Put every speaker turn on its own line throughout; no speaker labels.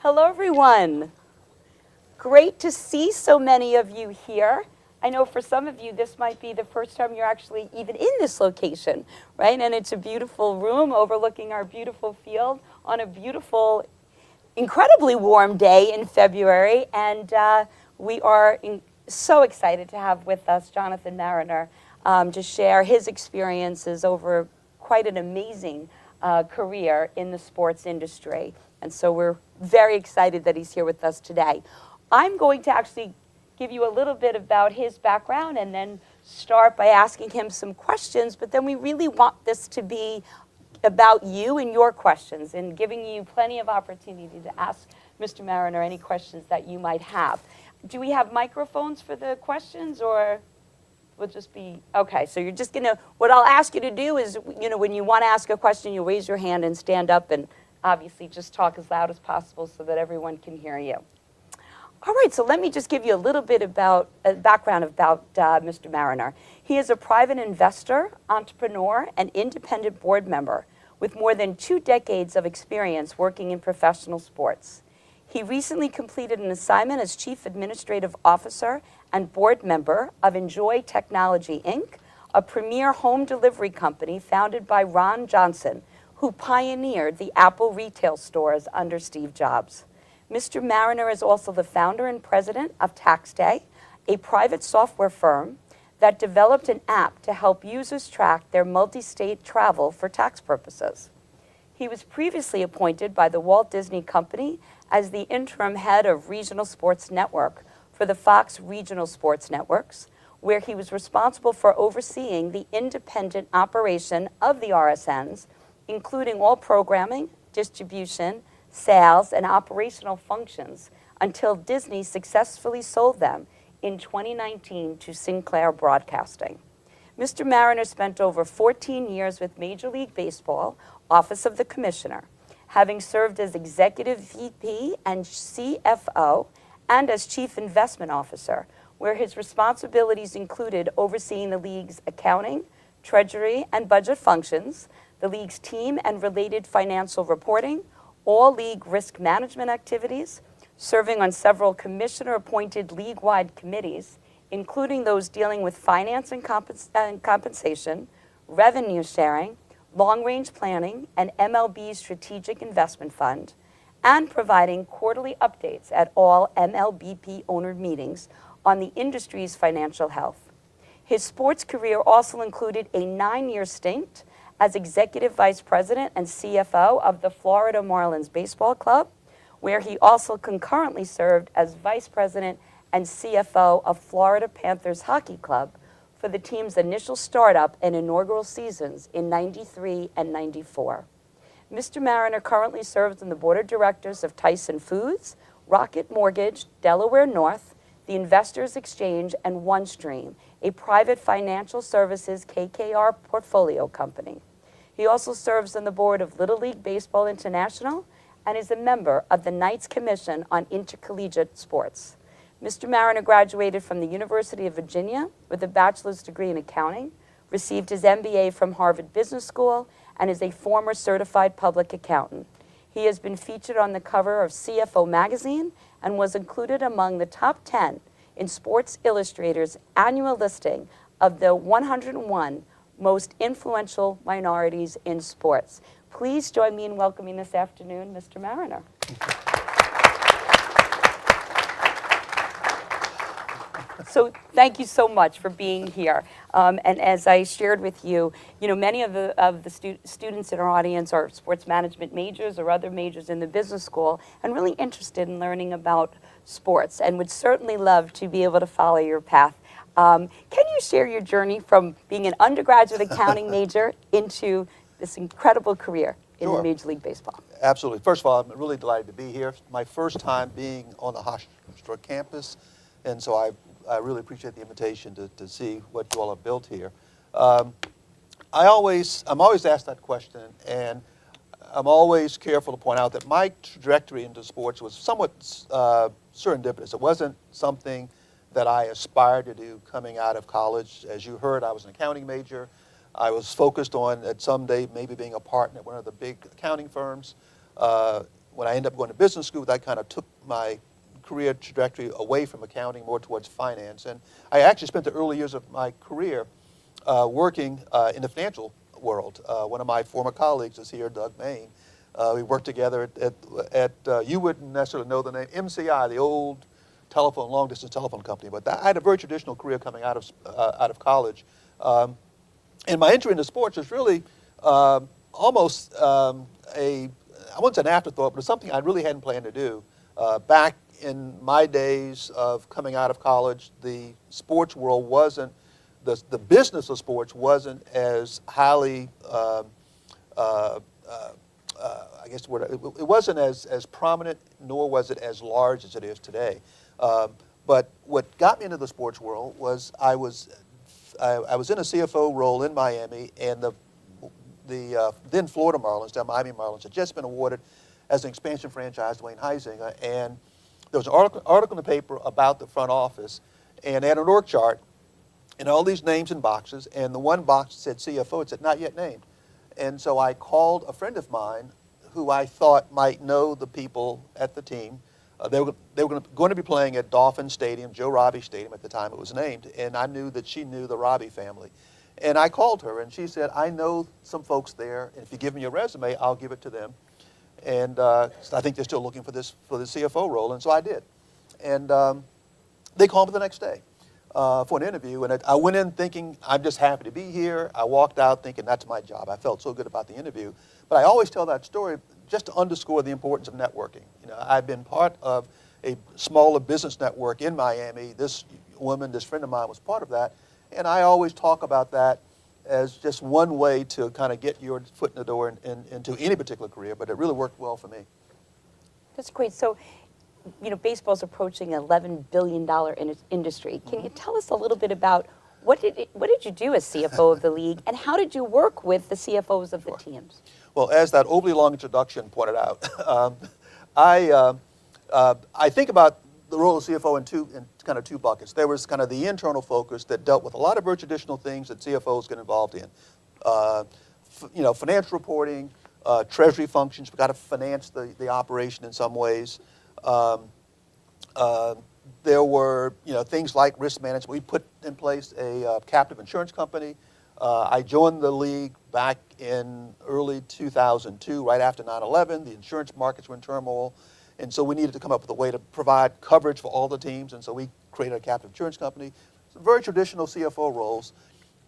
Hello, everyone. Great to see so many of you here. I know for some of you, this might be the first time you're actually even in this location, right? And it's a beautiful room overlooking our beautiful field on a beautiful, incredibly warm day in February. And we are so excited to have with us Jonathan Mariner to share his experiences over quite an amazing career in the sports industry. And so we're very excited that he's here with us today. I'm going to actually give you a little bit about his background and then start by asking him some questions, but then we really want this to be about you and your questions and giving you plenty of opportunity to ask Mr. Mariner any questions that you might have. Do we have microphones for the questions, or we'll just be, okay, so you're just gonna, what I'll ask you to do is, when you want to ask a question, you raise your hand and stand up and obviously just talk as loud as possible so that everyone can hear you. All right, so let me just give you a little bit about background about Mr. Mariner. He is a private investor, entrepreneur, and independent board member with more than 2 decades of experience working in professional sports. He recently completed an assignment as Chief Administrative Officer and board member of Enjoy Technology, Inc., a premier home delivery company founded by Ron Johnson, who pioneered the Apple retail stores under Steve Jobs. Mr. Mariner is also the founder and president of TaxDay, a private software firm that developed an app to help users track their multi-state travel for tax purposes. He was previously appointed by the Walt Disney Company as the interim head of Regional Sports Network for the Fox Regional Sports Networks, where he was responsible for overseeing the independent operation of the RSNs, including all programming, distribution, sales, and operational functions until Disney successfully sold them in 2019 to Sinclair Broadcasting. Mr. Mariner spent over 14 years with Major League Baseball, Office of the Commissioner, having served as Executive VP and CFO and as Chief Investment Officer, where his responsibilities included overseeing the league's accounting, treasury, and budget functions, the league's team and related financial reporting, all league risk management activities, serving on several commissioner-appointed league-wide committees, including those dealing with finance and compensation, revenue sharing, long-range planning, and MLB's strategic investment fund, and providing quarterly updates at all MLBP owner meetings on the industry's financial health. His sports career also included a 9-year stint as Executive Vice President and CFO of the Florida Marlins Baseball Club, where he also concurrently served as Vice President and CFO of Florida Panthers Hockey Club for the team's initial startup and inaugural seasons in '93 and '94. Mr. Mariner currently serves on the board of directors of Tyson Foods, Rocket Mortgage, Delaware North, the Investors Exchange, and OneStream, a private financial services KKR portfolio company. He also serves on the board of Little League Baseball International and is a member of the Knights Commission on Intercollegiate Sports. Mr. Mariner graduated from the University of Virginia with a bachelor's degree in accounting, received his MBA from Harvard Business School, and is a former certified public accountant. He has been featured on the cover of CFO magazine and was included among the top 10 in Sports Illustrated's annual listing of the 101 most influential minorities in sports. Please join me in welcoming this afternoon Mr. Mariner. So thank you so much for being here. And as I shared with you, many of the students in our audience are sports management majors or other majors in the business school and really interested in learning about sports and would certainly love to be able to follow your path. Can you share your journey from being an undergraduate accounting major into this incredible career in Major League Baseball?
Absolutely. First of all, I'm really delighted to be here. My first time being on the Hofstra campus, and so I really appreciate the invitation to see what you all have built here. I'm always asked that question, and I'm always careful to point out that my trajectory into sports was somewhat serendipitous. It wasn't something that I aspired to do coming out of college. As you heard, I was an accounting major. I was focused on, at someday, maybe being a partner at one of the big accounting firms. when I ended up going to business school, that kind of took my career trajectory away from accounting more towards finance. And I actually spent the early years of my career working in the financial world. One of my former colleagues is here, Doug Main. We worked together at you wouldn't necessarily know the name, MCI, the old telephone, long-distance telephone company. But I had a very traditional career coming out of college. And my entry into sports was really almost I wouldn't say an afterthought, but it's something I really hadn't planned to do. Back in my days of coming out of college, the sports world wasn't, the business of sports wasn't as highly, I guess it wasn't as prominent, nor was it as large as it is today. But what got me into the sports world was I was in a CFO role in Miami, and the then Florida Marlins, now Miami Marlins, had just been awarded as an expansion franchise, Dwayne Heisinger, and there was an article in the paper about the front office, and they had an org chart, and all these names in boxes, and the one box said CFO, it said not yet named. And so I called a friend of mine who I thought might know the people at the team. They were going to be playing at Dolphin Stadium, Joe Robbie Stadium at the time it was named, and I knew that she knew the Robbie family. And I called her, and she said, I know some folks there, and if you give me your resume, I'll give it to them. And I think they're still looking for the CFO role, and so I did. And they called me the next day for an interview, and I went in thinking, I'm just happy to be here. I walked out thinking, that's my job. I felt so good about the interview. But I always tell that story just to underscore the importance of networking. You know, I've been part of a smaller business network in Miami. This woman, this friend of mine, was part of that. And I always talk about that as just one way to kind of get your foot in the door into any particular career, but it really worked well for me.
That's great. So, you know, baseball's approaching an $11 billion industry. Can you tell us a little bit about what did you do as CFO of the league, and how did you work with the CFOs of the teams?
Well, as that overly long introduction pointed out, I think about the role of CFO in kind of two buckets. There was kind of the internal focus that dealt with a lot of very traditional things that CFOs get involved in. You know, financial reporting, treasury functions. We've got to finance the operation in some ways. There were, you know, things like risk management. We put in place a captive insurance company. I joined the league back in early 2002, right after 9/11. The insurance markets were in turmoil. And so we needed to come up with a way to provide coverage for all the teams, and so we created a captive insurance company. Some very traditional CFO roles.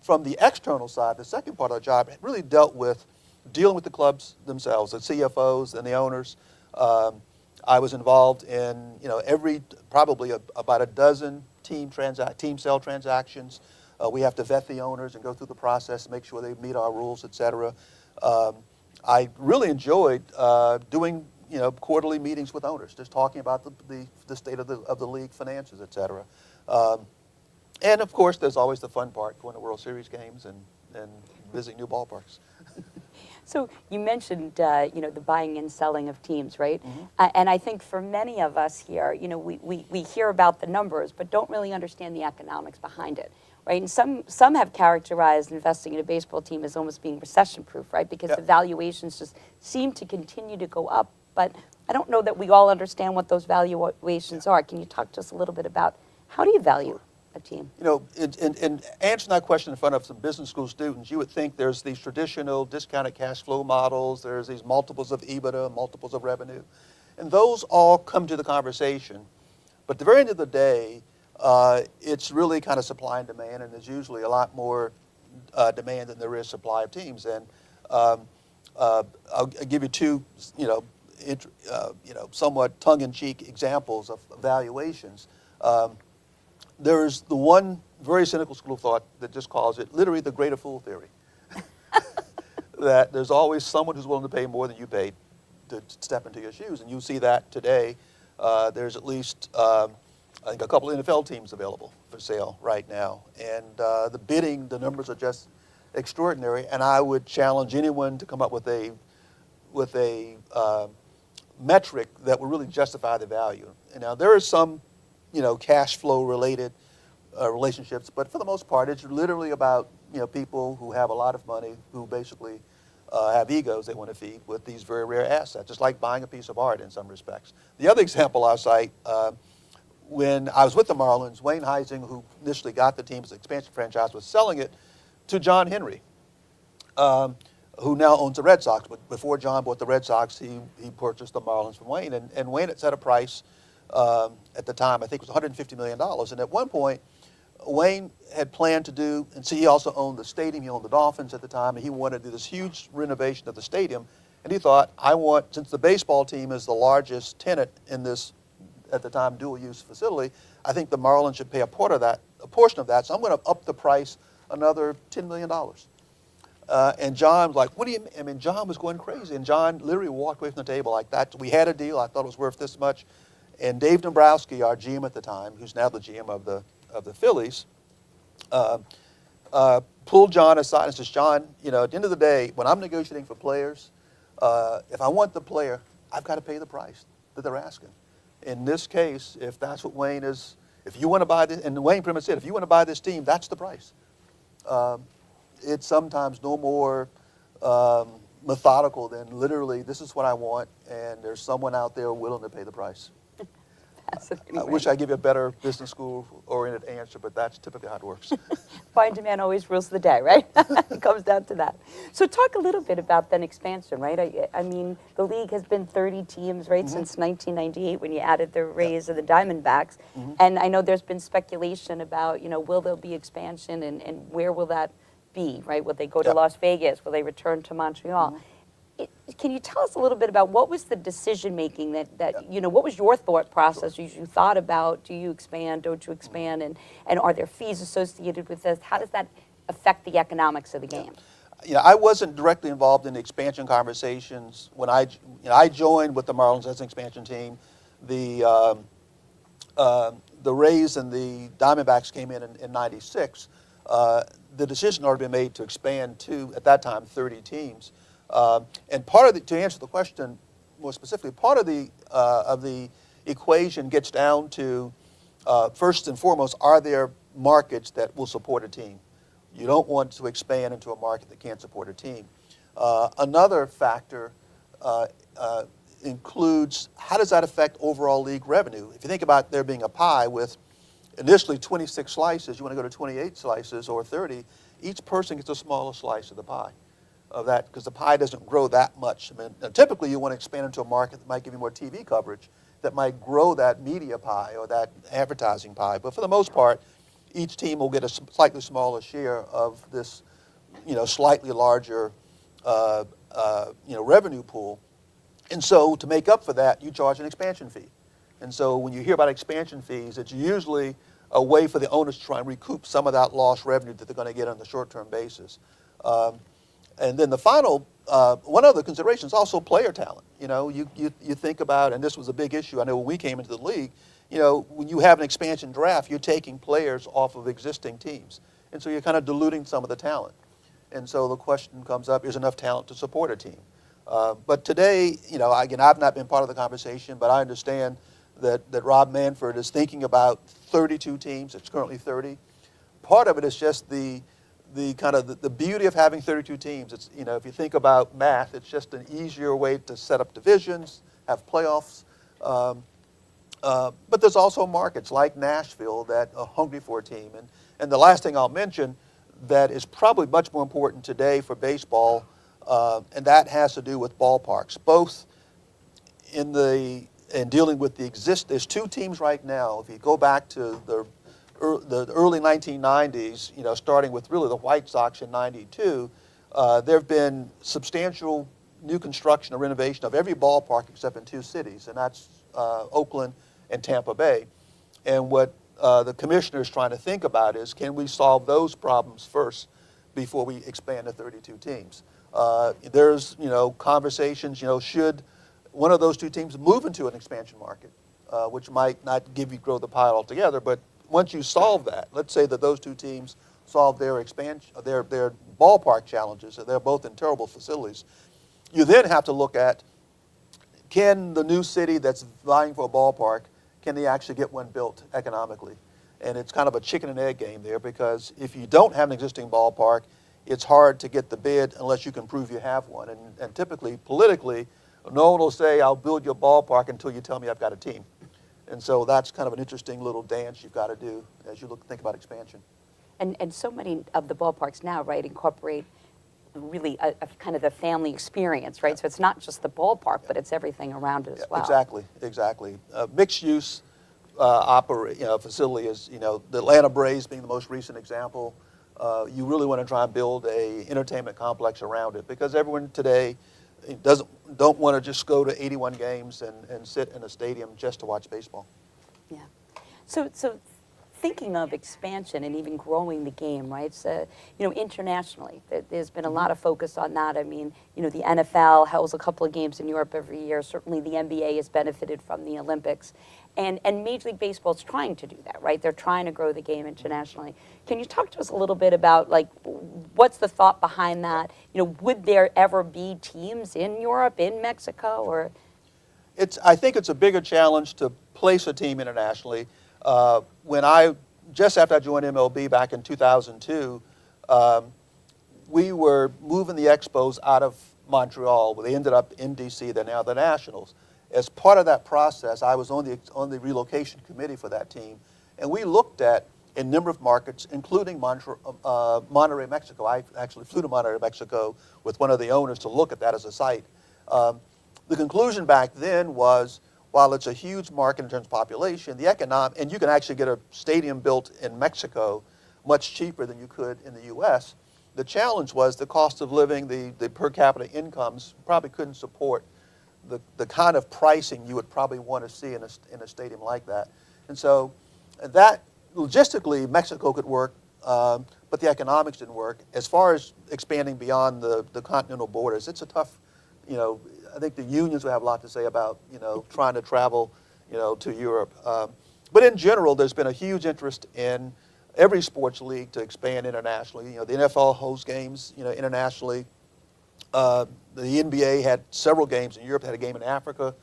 From the external side, the second part of the job really dealt with dealing with the clubs themselves, the CFOs and the owners. I was involved in, you know, probably about a dozen team sale transactions. We have to vet the owners and go through the process, make sure they meet our rules, et cetera. I really enjoyed doing, you know, quarterly meetings with owners, just talking about the state of the league finances, et cetera. And of course, there's always the fun part, going to World Series games and visiting new ballparks.
So you mentioned, you know, the buying and selling of teams, right? And I think for many of us here, you know, we hear about the numbers, but don't really understand the economics behind it, right? And some have characterized investing in a baseball team as almost being recession-proof, right? Because the valuations just seem to continue to go up. But I don't know that we all understand what those valuations are. Can you talk to us a little bit about how do you value a team?
You know, in answering that question in front of some business school students, you would think there's these traditional discounted cash flow models, there's these multiples of EBITDA, multiples of revenue, and those all come to the conversation. But at the very end of the day, it's really kind of supply and demand, and there's usually a lot more demand than there is supply of teams. And I'll give you two, you know, somewhat tongue-in-cheek examples of valuations. There's the one very cynical school of thought that just calls it literally the greater fool theory. That there's always someone who's willing to pay more than you paid to step into your shoes. And you see that today. There's at least, I think, a couple of NFL teams available for sale right now. And the bidding, the numbers are just extraordinary. And I would challenge anyone to come up with a metric that would really justify the value. And now there is some, you know, cash flow related relationships, but for the most part, it's literally about, you know, people who have a lot of money who basically have egos they want to feed with these very rare assets, just like buying a piece of art in some respects. The other example I'll cite, when I was with the Marlins, Wayne Heising, who initially got the team as an expansion franchise, was selling it to John Henry, who now owns the Red Sox. But before John bought the Red Sox, he purchased the Marlins from Wayne. And Wayne had set a price at the time, I think it was $150 million. And at one point, Wayne had planned to do, and see, he also owned the stadium, he owned the Dolphins at the time, and he wanted to do this huge renovation of the stadium. And he thought, since the baseball team is the largest tenant in this, at the time, dual-use facility, I think the Marlins should pay a portion of that, so I'm going to up the price another $10 million. And John was like, what do you mean? I mean, John was going crazy, and John literally walked away from the table like that. We had a deal, I thought it was worth this much, and Dave Dombrowski, our GM at the time, who's now the GM of the Phillies, pulled John aside and says, John, at the end of the day, when I'm negotiating for players, if I want the player, I've got to pay the price that they're asking. In this case, if that's what Wayne is, if you want to buy this, and Wayne pretty much said, if you want to buy this team, that's the price. It's sometimes no more methodical than literally, this is what I want, and there's someone out there willing to pay the price. I wish I'd give you a better business school-oriented answer, but that's typically how it works.
Supply and demand always rules the day, right? It comes down to that. So talk a little bit about then expansion, right? I mean, the league has been 30 teams, right, since 1998 when you added the Rays and the Diamondbacks. And I know there's been speculation about, will there be expansion and where will that be, right? Will they go to Las Vegas? Will they return to Montreal? Can you tell us a little bit about what was the decision making that what was your thought process? You thought about, do you expand, don't you expand, and are there fees associated with this? How does that affect the economics of the game?
I wasn't directly involved in the expansion conversations when I joined with the Marlins as an expansion team. The Rays and the Diamondbacks came in '96. The decision had already been made to expand to, at that time, 30 teams. And part of to answer the question more specifically, part of the equation gets down to, first and foremost, are there markets that will support a team? You don't want to expand into a market that can't support a team. Another factor includes, how does that affect overall league revenue? If you think about there being a pie with initially 26 slices, you want to go to 28 slices or 30, each person gets a smaller slice of the pie. Of that, because the pie doesn't grow that much. I mean, typically you want to expand into a market that might give you more TV coverage, that might grow that media pie or that advertising pie. But for the most part, each team will get a slightly smaller share of this, slightly larger, revenue pool. And so to make up for that, you charge an expansion fee. And so when you hear about expansion fees, it's usually a way for the owners to try and recoup some of that lost revenue that they're going to get on a short-term basis. And then the final, one other consideration is also player talent. You think about, and this was a big issue, I know when we came into the league, when you have an expansion draft, you're taking players off of existing teams. And so you're kind of diluting some of the talent. And so the question comes up, is enough talent to support a team? But today, again, I've not been part of the conversation, but I understand that Rob Manfred is thinking about 32 teams. It's currently 30. Part of it is just the beauty of having 32 teams. It's, if you think about math, it's just an easier way to set up divisions, have playoffs. But there's also markets like Nashville that are hungry for a team. And the last thing I'll mention that is probably much more important today for baseball, and that has to do with ballparks. Both in dealing with there's two teams right now. If you go back to the early 1990s, starting with really the White Sox in '92, there have been substantial new construction or renovation of every ballpark except in two cities, and that's Oakland and Tampa Bay. And what the commissioner is trying to think about is, can we solve those problems first before we expand to 32 teams? There's, conversations, should one of those two teams move into an expansion market, which might not grow the pie altogether, but once you solve that, let's say that those two teams solve their expansion, their ballpark challenges, and they're both in terrible facilities, you then have to look at, can the new city that's vying for a ballpark, can they actually get one built economically? And it's kind of a chicken and egg game there, because if you don't have an existing ballpark, it's hard to get the bid unless you can prove you have one. And typically, politically, no one will say, I'll build your ballpark until you tell me I've got a team. And so that's kind of an interesting little dance you've got to do as you think about expansion.
And so many of the ballparks now, right, incorporate really a kind of the family experience, right? So it's not just the ballpark, but it's everything around it as well.
Exactly. Mixed use facility is, the Atlanta Braves being the most recent example. You really want to try and build a entertainment complex around it because everyone today don't want to just go to 81 games and sit in a stadium just to watch baseball.
Yeah. So thinking of expansion and even growing the game, right? So, internationally, there's been a lot of focus on that. I mean, the NFL holds a couple of games in Europe every year. Certainly the NBA has benefited from the Olympics. And Major League Baseball is trying to do that, right? They're trying to grow the game internationally. Can you talk to us a little bit about, like, what's the thought behind that? Would there ever be teams in Europe, in Mexico, or?
I think it's a bigger challenge to place a team internationally. Just after I joined MLB back in 2002, we were moving the Expos out of Montreal. They ended up in DC. They're now the Nationals. As part of that process, I was on the relocation committee for that team, and we looked at a number of markets, including Monterrey, Mexico. I actually flew to Monterrey, Mexico, with one of the owners to look at that as a site. The conclusion back then was, while it's a huge market in terms of population, and you can actually get a stadium built in Mexico much cheaper than you could in the U.S., the challenge was the cost of living, the per capita incomes probably couldn't support the kind of pricing you would probably want to see in a stadium like that. And so that, logistically, Mexico could work, but the economics didn't work. As far as expanding beyond the continental borders, it's a tough, I think the unions will have a lot to say about, trying to travel, to Europe. But in general, there's been a huge interest in every sports league to expand internationally. The NFL hosts games, internationally. The NBA had several games in Europe, had a game in Africa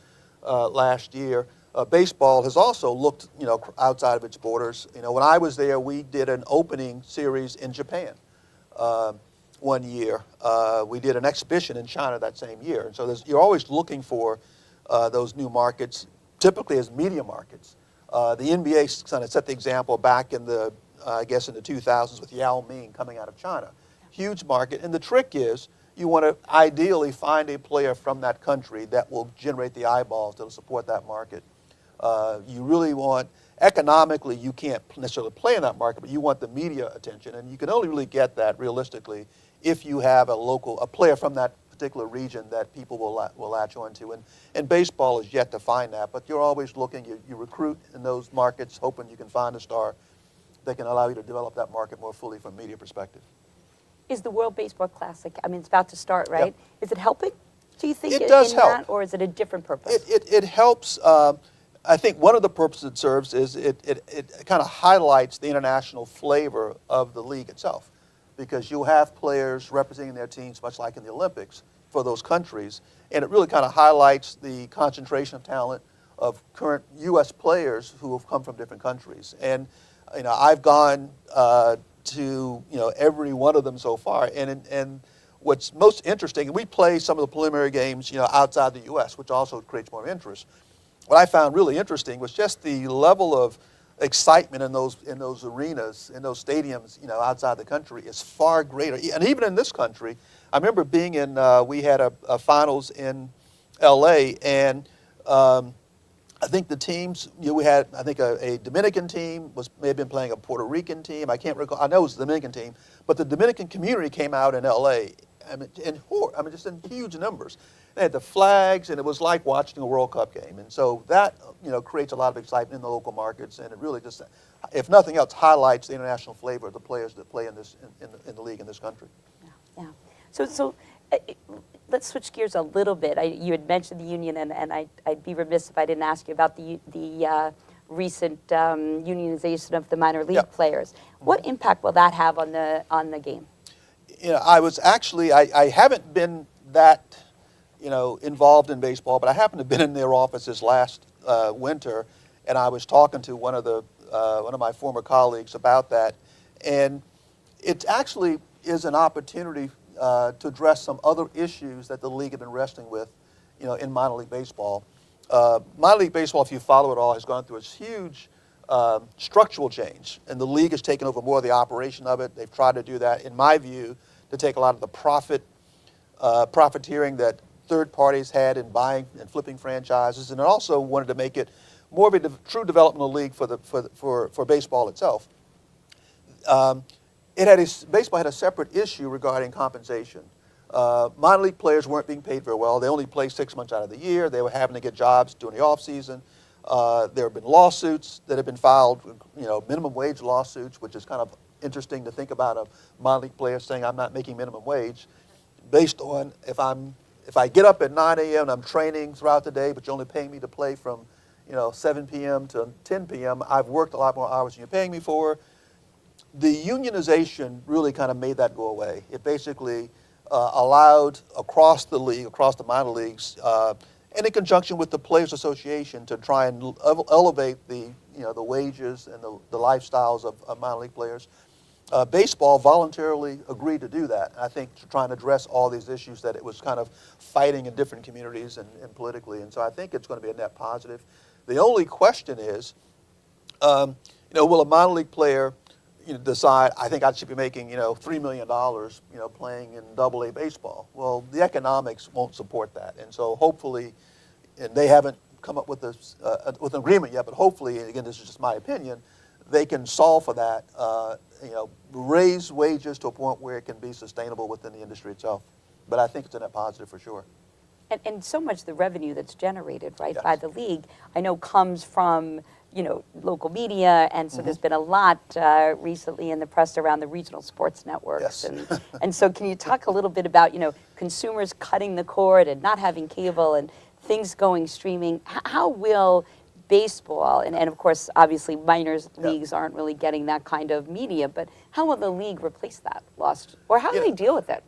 last year. Baseball has also looked, outside of its borders. When I was there, we did an opening series in Japan. One year. We did an exhibition in China that same year. And so you're always looking for those new markets, typically as media markets. The NBA kind of set the example back in the 2000s with Yao Ming coming out of China. Huge market. And the trick is you want to ideally find a player from that country that will generate the eyeballs that will support that market. You really want, economically, you can't necessarily play in that market, but you want the media attention. And you can only really get that realistically if you have a player from that particular region that people will latch onto. And baseball is yet to find that, but you're always looking, you recruit in those markets, hoping you can find a star that can allow you to develop that market more fully from a media perspective.
Is the World Baseball Classic, it's about to start, right?
Yep.
Is it helping, do you think,
it does help.
that, or is it a different purpose?
It helps. I think one of the purposes it serves is it kind of highlights the international flavor of the league itself, because you'll have players representing their teams, much like in the Olympics, for those countries, and it really kind of highlights the concentration of talent of current U.S. players who have come from different countries. And I've gone to every one of them so far, and what's most interesting, and we play some of the preliminary games outside the U.S., which also creates more interest. What I found really interesting was just the level of excitement in those arenas, in those stadiums, outside the country is far greater. And even in this country, I remember being we had a finals in L.A. and I think the teams, we had, I think a Dominican team may have been playing a Puerto Rican team. I can't recall. I know it was the Dominican team, but the Dominican community came out in L.A. Just in huge numbers. They had the flags, and it was like watching a World Cup game. And so that, creates a lot of excitement in the local markets, and it really just, if nothing else, highlights the international flavor of the players that play in the league in this country.
Yeah. So let's switch gears a little bit. You had mentioned the union, and I'd be remiss if I didn't ask you about the recent unionization of the minor league players. What impact will that have on the game?
I haven't been that involved in baseball, but I happened to have been in their offices last winter, and I was talking to one of my former colleagues about that, and it's actually is an opportunity to address some other issues that the league had been wrestling with, in minor league baseball. Minor league baseball, if you follow it all, has gone through a huge structural change, and the league has taken over more of the operation of it. They've tried to do that, in my view, to take a lot of the profiteering that third parties had in buying and flipping franchises, and it also wanted to make it more of a true developmental league for baseball itself. Baseball had a separate issue regarding compensation. Minor league players weren't being paid very well. They only played 6 months out of the year. They were having to get jobs during the off season. There have been lawsuits that have been filed, minimum wage lawsuits, which is kind of interesting to think about a minor league player saying, I'm not making minimum wage, based on if I get up at 9 a.m. and I'm training throughout the day, but you're only paying me to play from 7 p.m. to 10 p.m., I've worked a lot more hours than you're paying me for. The unionization really kind of made that go away. It basically allowed across the league, across the minor leagues, and in conjunction with the Players Association, to try and elevate the wages and the lifestyles of minor league players. Baseball voluntarily agreed to do that. I think to try and address all these issues that it was kind of fighting in different communities and politically. And so I think it's going to be a net positive. The only question is, will a minor league player decide, I think I should be making, $3 million, playing in Double-A baseball? Well, the economics won't support that. And so hopefully, and they haven't come up with this, with an agreement yet, but hopefully, and again, this is just my opinion, they can solve for that, raise wages to a point where it can be sustainable within the industry itself. But I think it's a net positive for sure.
And so much of the revenue that's generated, right,
Yes.
by the league, I know comes from, local media, and so there's been a lot recently in the press around the regional sports networks.
Yes.
And so can you talk a little bit about, consumers cutting the cord and not having cable and things going streaming? How will baseball, and of course, obviously, minors leagues aren't really getting that kind of media, but how will the league replace that lost, or how do they deal with it?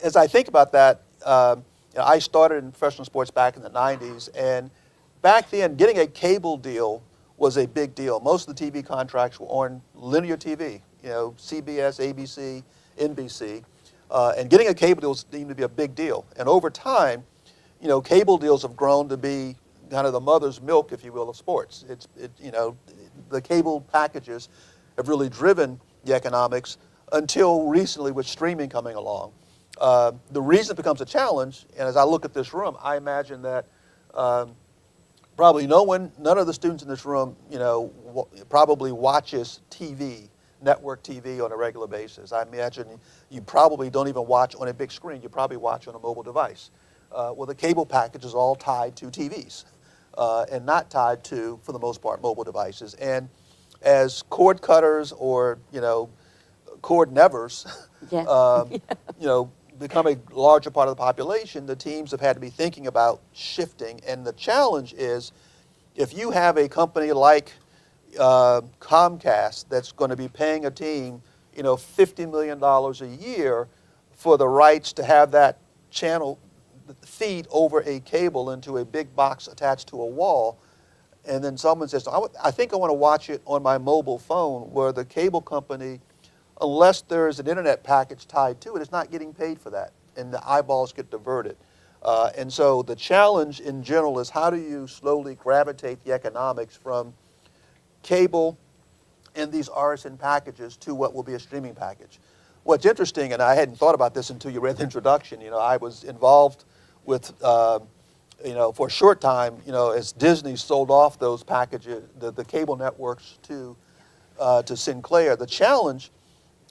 As I think about that, I started in professional sports back in the 90s, and back then, getting a cable deal was a big deal. Most of the TV contracts were on linear TV, CBS, ABC, NBC, and getting a cable deal was deemed to be a big deal. And over time, cable deals have grown to be kind of the mother's milk, if you will, of sports. The cable packages have really driven the economics until recently with streaming coming along. The reason it becomes a challenge, and as I look at this room, I imagine that probably none of the students in this room, probably watches TV, network TV on a regular basis. I imagine you probably don't even watch on a big screen. You probably watch on a mobile device. Well, the cable package is all tied to TVs and not tied to, for the most part, mobile devices. And as cord cutters or, cord nevers, become a larger part of the population, the teams have had to be thinking about shifting. And the challenge is, if you have a company like Comcast that's going to be paying a team, $50 million a year for the rights to have that channel feed over a cable into a big box attached to a wall, and then someone says, I think I want to watch it on my mobile phone, where the cable company, unless there's an internet package tied to it, it's not getting paid for that, and the eyeballs get diverted. And so the challenge in general is, how do you slowly gravitate the economics from cable and these RSN packages to what will be a streaming package? What's interesting, and I hadn't thought about this until you read the introduction, I was involved with, for a short time, as Disney sold off those packages, the cable networks to Sinclair. The challenge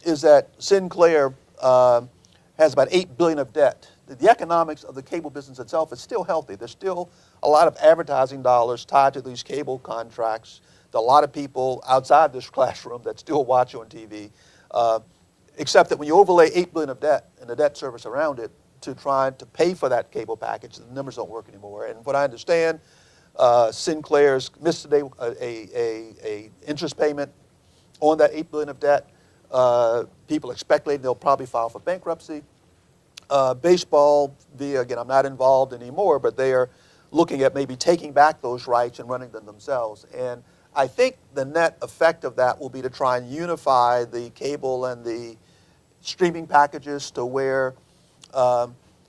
is that Sinclair has about $8 billion of debt. The economics of the cable business itself is still healthy. There's still a lot of advertising dollars tied to these cable contracts. There are a lot of people outside this classroom that still watch on TV, except that when you overlay $8 billion of debt and the debt service around it to try to pay for that cable package, the numbers don't work anymore. And what I understand, Sinclair's missed today a interest payment on that $8 billion of debt. People are speculating they'll probably file for bankruptcy. Baseball, again, I'm not involved anymore, but they are looking at maybe taking back those rights and running them themselves. And I think the net effect of that will be to try and unify the cable and the streaming packages to where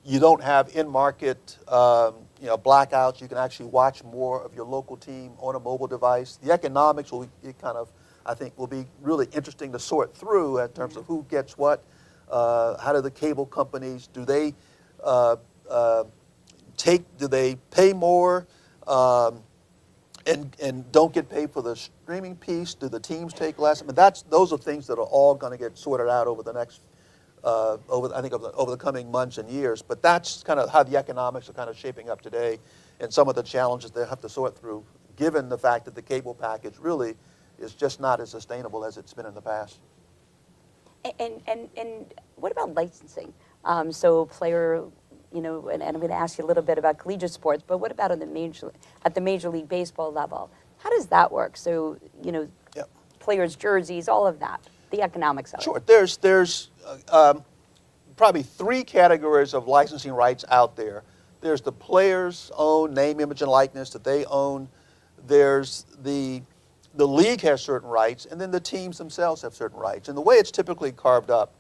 you don't have in-market blackouts. You can actually watch more of your local team on a mobile device. The economics I think, will be really interesting to sort through in terms of who gets what. How do the cable companies, do they pay more and don't get paid for the streaming piece? Do the teams take less? I mean, those are things that are all going to get sorted out over the next, over the coming months and years. But that's kind of how the economics are kind of shaping up today, and some of the challenges they have to sort through, given the fact that the cable package really is just not as sustainable as it's been in the past.
And what about licensing? So player, and I'm going to ask you a little bit about collegiate sports, but what about at the Major League Baseball level? How does that work? So,
Yep.
players' jerseys, all of that, the economics of it.
Sure. There's probably three categories of licensing rights out there. There's the players' own name, image, and likeness that they own. There's the league has certain rights, and then the teams themselves have certain rights. And the way it's typically carved up,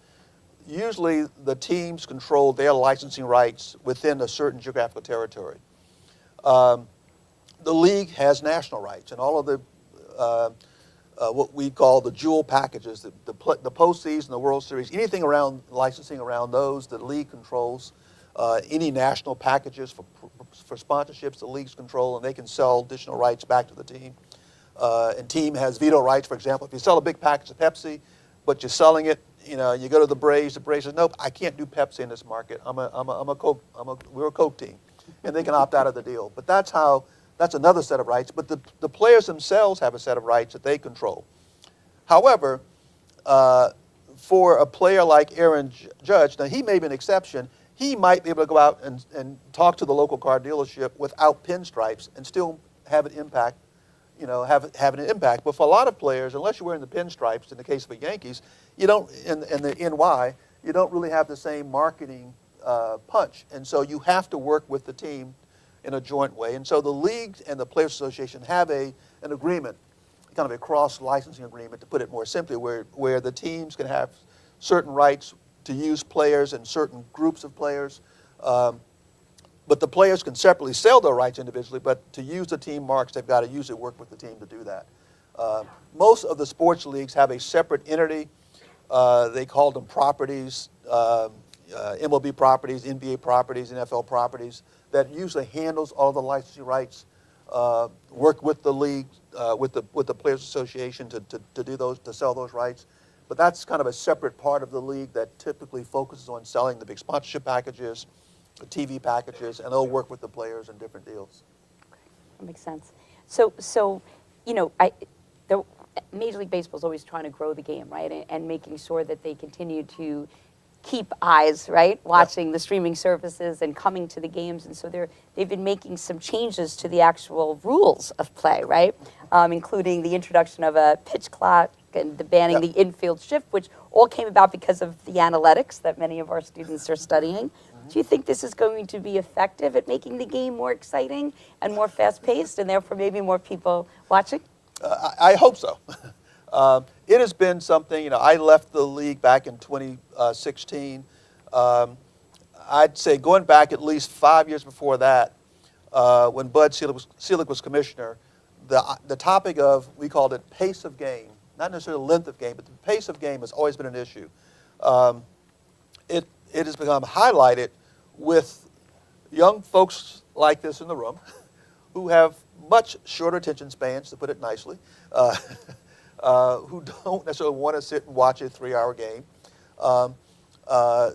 usually the teams control their licensing rights within a certain geographical territory. The league has national rights, and all of the what we call the jewel packages, the postseason, the World Series, anything around licensing around those, the league controls. Any national packages for sponsorships, the leagues control, and they can sell additional rights back to the team. And team has veto rights. For example, if you sell a big package of Pepsi, but you're selling it, you go to the Braves says, nope, I can't do Pepsi in this market. We're a Coke team, and they can opt out of the deal. But that's another set of rights. But the players themselves have a set of rights that they control. However, for a player like Aaron Judge, now he may be an exception. He might be able to go out and talk to the local car dealership without pinstripes and still have an impact. Have an impact. But for a lot of players, unless you're wearing the pinstripes, in the case of the Yankees, you don't, in the NY, you don't really have the same marketing punch. And so you have to work with the team in a joint way. And so the league and the Players Association have an agreement, kind of a cross-licensing agreement, to put it more simply, where the teams can have certain rights to use players and certain groups of players. But the players can separately sell their rights individually, but to use the team marks, they've got to usually work with the team to do that. Most of the sports leagues have a separate entity. They call them properties, MLB properties, NBA properties, NFL properties, that usually handles all the licensing rights, work with the league, with the Players Association to do those, to sell those rights. But that's kind of a separate part of the league that typically focuses on selling the big sponsorship packages, the TV packages, and they'll work with the players in different deals.
That makes sense. So Major League Baseball is always trying to grow the game, right, and making sure that they continue to keep eyes, right, watching the streaming services and coming to the games, and so they've been making some changes to the actual rules of play, right, including the introduction of a pitch clock and the banning the infield shift, which all came about because of the analytics that many of our students are studying. Do you think this is going to be effective at making the game more exciting and more fast-paced, and therefore maybe more people watching?
I hope so. It has been something, I left the league back in 2016. I'd say going back at least 5 years before that, when Bud Selig was commissioner, the topic of, we called it pace of game, not necessarily length of game, but the pace of game has always been an issue. It has become highlighted with young folks like this in the room who have much shorter attention spans, to put it nicely, who don't necessarily want to sit and watch a 3-hour game.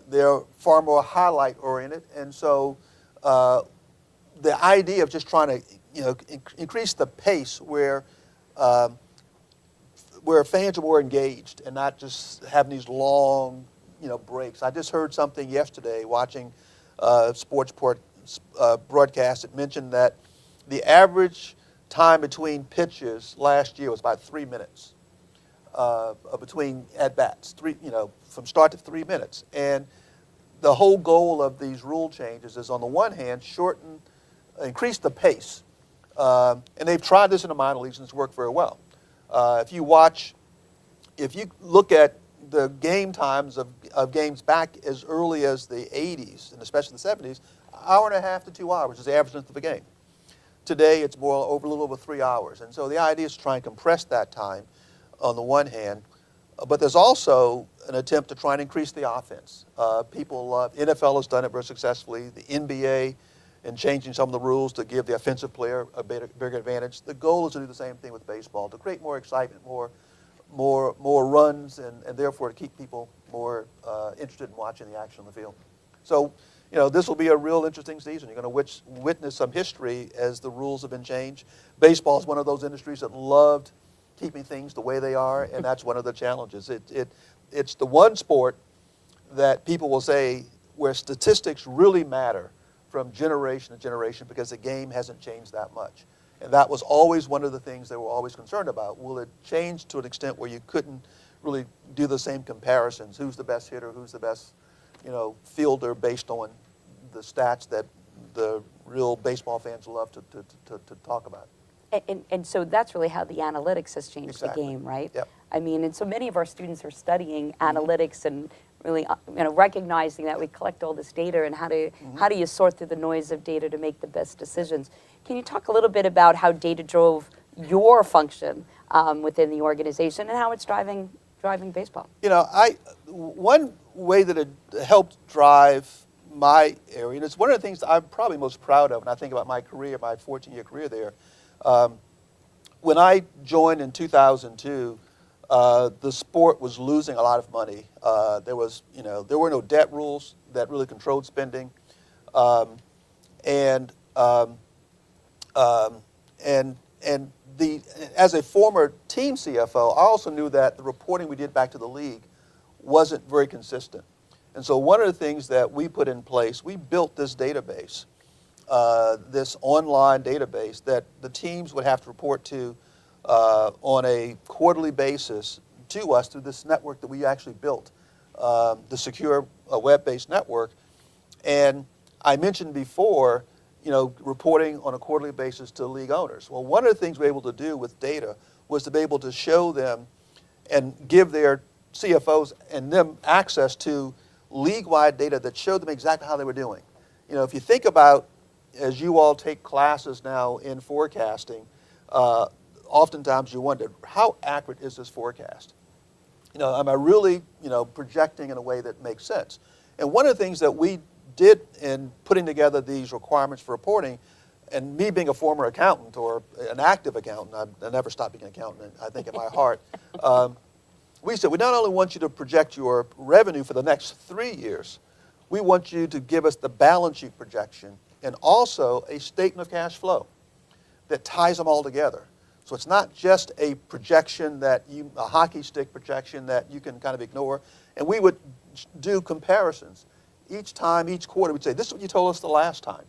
They're far more highlight-oriented, and so the idea of just trying to increase the pace where fans are more engaged and not just having these long breaks. I just heard something yesterday watching sports broadcast. It mentioned that the average time between pitches last year was about 3 minutes between at-bats, from start to 3 minutes. And the whole goal of these rule changes is, on the one hand, increase the pace. And they've tried this in the minor leagues, and it's worked very well. If you look at the game times of games back as early as the 80s, and especially the 70s, hour and a half to 2 hours is the average length of a game. Today, it's more over a little over 3 hours. And so the idea is to try and compress that time on the one hand, but there's also an attempt to try and increase the offense. People love, NFL has done it very successfully, the NBA, and changing some of the rules to give the offensive player a bigger advantage. The goal is to do the same thing with baseball, to create more excitement, more runs, and therefore to keep people more interested in watching the action on the field. So, you know, this will be a real interesting season. You're going to witness some history as the rules have been changed. Baseball is one of those industries that loved keeping things the way they are, and that's one of the challenges. It's the one sport that people will say where statistics really matter from generation to generation because the game hasn't changed that much. And that was always one of the things they were always concerned about. Will it change to an extent where you couldn't really do the same comparisons? Who's the best hitter? Who's the best, fielder based on the stats that the real baseball fans love to talk about?
And so that's really how the analytics has changed
Exactly.
the game, right?
Yep.
I mean, and so many of our students are studying analytics and really, recognizing that we collect all this data and how do you sort through the noise of data to make the best decisions. Can you talk a little bit about how data drove your function within the organization and how it's driving baseball?
One way that it helped drive my area, and it's one of the things that I'm probably most proud of when I think about my career, my 14-year career there. When I joined in 2002, the sport was losing a lot of money. There were no debt rules that really controlled spending, as a former team CFO, I also knew that the reporting we did back to the league wasn't very consistent. And so one of the things that we put in place, we built this database, this online database that the teams would have to report to on a quarterly basis to us through this network that we actually built, the secure web-based network. And I mentioned before, reporting on a quarterly basis to league owners. Well, one of the things we were able to do with data was to be able to show them and give their CFOs and them access to league-wide data that showed them exactly how they were doing. If you think about, as you all take classes now in forecasting, oftentimes you wonder, how accurate is this forecast? Am I really, projecting in a way that makes sense? And one of the things that we did in putting together these requirements for reporting, and me being a former accountant or an active accountant, I never stopped being an accountant, I think, in my heart, we said, we not only want you to project your revenue for the next 3 years, we want you to give us the balance sheet projection and also a statement of cash flow that ties them all together. So it's not just a projection a hockey stick projection that you can kind of ignore. And we would do comparisons. Each time, each quarter, we'd say, this is what you told us the last time.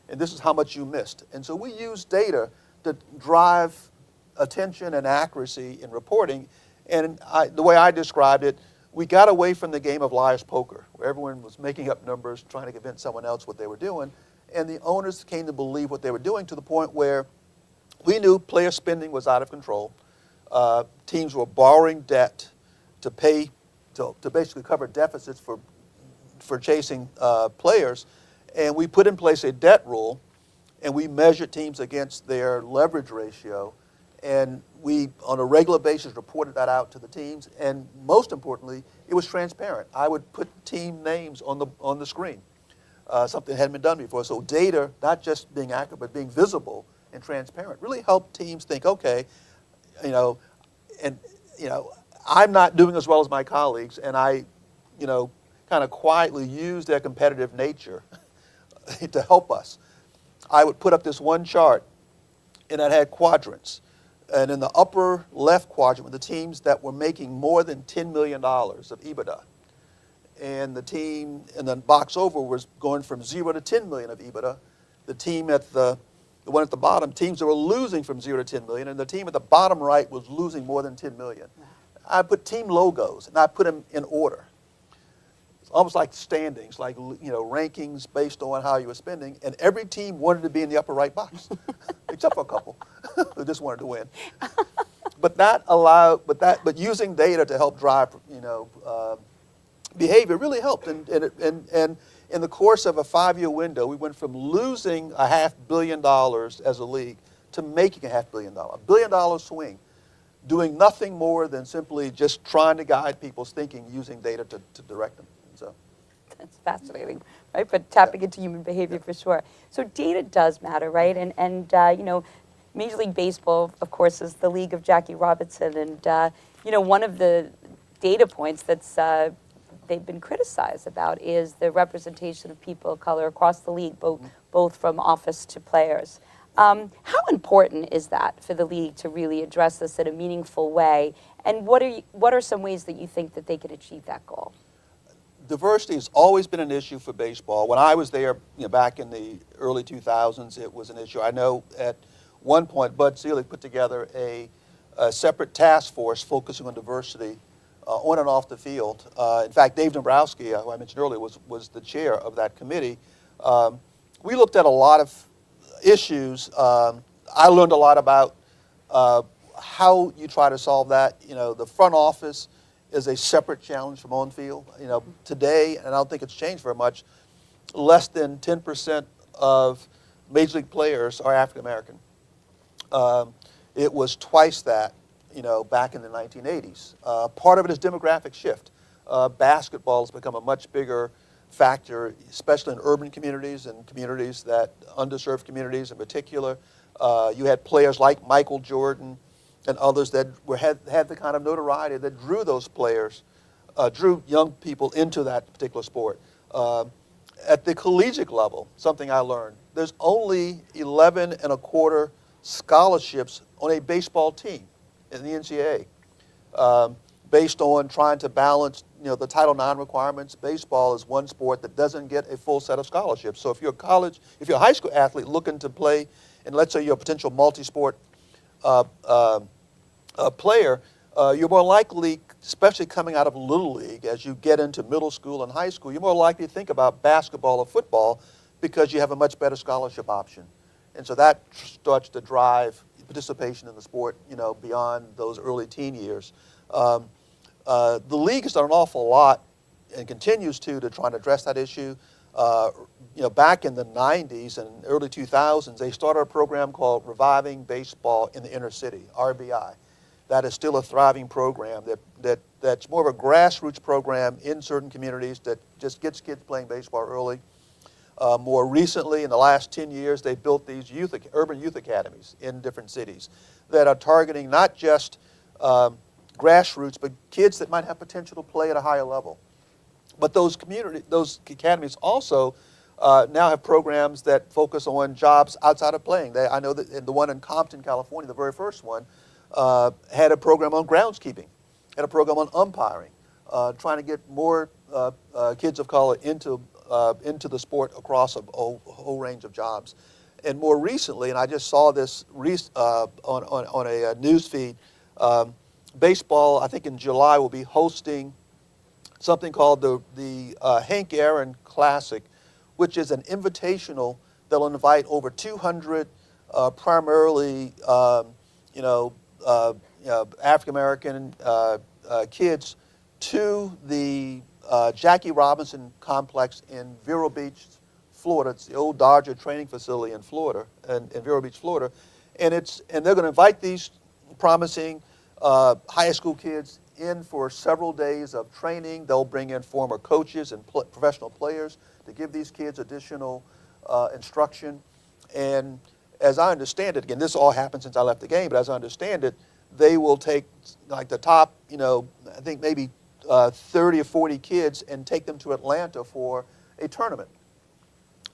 And this is how much you missed. And so we use data to drive attention and accuracy in reporting. And the way I described it, we got away from the game of liar's poker, where everyone was making up numbers, trying to convince someone else what they were doing. And the owners came to believe what they were doing to the point where we knew player spending was out of control. Teams were borrowing debt to basically cover deficits for chasing players. And we put in place a debt rule, and we measured teams against their leverage ratio. And we, on a regular basis, reported that out to the teams. And most importantly, it was transparent. I would put team names on the screen, something that hadn't been done before. So data, not just being accurate, but being visible and transparent, really helped teams think, okay, I'm not doing as well as my colleagues, and I, kind of quietly use their competitive nature to help us. I would put up this one chart, and it had quadrants. And in the upper left quadrant were the teams that were making more than $10 million of EBITDA. And the team in the box over was going from 0 to 10 million of EBITDA. The team the one at the bottom, teams that were losing from 0 to 10 million, and the team at the bottom right was losing more than 10 million. I put team logos, and I put them in order. It's almost like standings, like rankings based on how you were spending, and every team wanted to be in the upper right box, except for a couple who just wanted to win. But using data to help drive, behavior really helped. And in the course of a 5-year window, we went from losing $500 million as a league to making $500 million, $1 billion swing, doing nothing more than simply just trying to guide people's thinking using data to direct them. So.
That's fascinating, right? But tapping into human behavior for sure. So data does matter, right? And Major League Baseball, of course, is the league of Jackie Robinson. And, one of the data points that's they've been criticized about is the representation of people of color across the league, both from office to players. How important is that for the league to really address this in a meaningful way? And what are some ways that you think that they could achieve that goal?
Diversity has always been an issue for baseball. When I was there, back in the early 2000s, it was an issue. I know at one point, Bud Selig put together a separate task force focusing on diversity on and off the field. In fact, Dave Dombrowski, who I mentioned earlier, was the chair of that committee. We looked at a lot of issues. I learned a lot about how you try to solve that. The front office is a separate challenge from on field. Today, and I don't think it's changed very much, less than 10% of Major League players are African American. It was twice that, back in the 1980s. Part of it is demographic shift. Basketball has become a much bigger factor, especially in urban communities and communities underserved communities in particular. You had players like Michael Jordan and others that had the kind of notoriety that drew those players, drew young people into that particular sport. At the collegiate level, something I learned, there's only 11 and a quarter scholarships on a baseball team in the NCAA. Based on trying to balance, the Title IX requirements, baseball is one sport that doesn't get a full set of scholarships. So if you're a high school athlete looking to play, and let's say you're a potential multi-sport player, you're more likely, especially coming out of Little League, as you get into middle school and high school, you're more likely to think about basketball or football because you have a much better scholarship option. And so that starts to drive participation in the sport, beyond those early teen years. The league has done an awful lot and continues to try to address that issue. Back in the 90s and early 2000s, they started a program called Reviving Baseball in the Inner City, RBI. That is still a thriving program that's more of a grassroots program in certain communities that just gets kids playing baseball early. More recently, in the last 10 years, they built these urban youth academies in different cities that are targeting not just grassroots, but kids that might have potential to play at a higher level. But those academies also now have programs that focus on jobs outside of playing. I know that the one in Compton, California, the very first one, had a program on groundskeeping, had a program on umpiring, trying to get more kids of color into the sport across a whole range of jobs. And more recently, and I just saw this on a news feed, baseball, I think in July, will be hosting something called the Hank Aaron Classic, which is an invitational that'll invite over 200 primarily African American kids to the Jackie Robinson complex in Vero Beach, Florida. It's the old Dodger training facility in Florida, in Vero Beach, Florida, and they're going to invite these promising high school kids in for several days of training. They'll bring in former coaches and professional players to give these kids additional instruction. And as I understand it, again, this all happened since I left the game, but as I understand it, they will take like the top, I think maybe 30 or 40 kids and take them to Atlanta for a tournament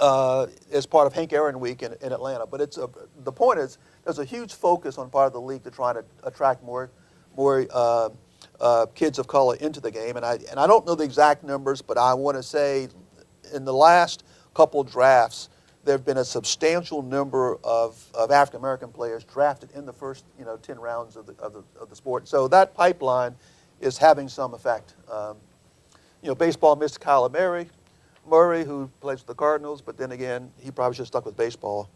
as part of Hank Aaron Week in Atlanta. But the point is, there's a huge focus on part of the league to try to attract more kids of color into the game. And I don't know the exact numbers, but I want to say in the last couple drafts, there have been a substantial number of African American players drafted in the first 10 rounds of the sport. So that pipeline is having some effect. Baseball missed Kyler Murray, who plays for the Cardinals, but then again, he probably should have stuck with baseball.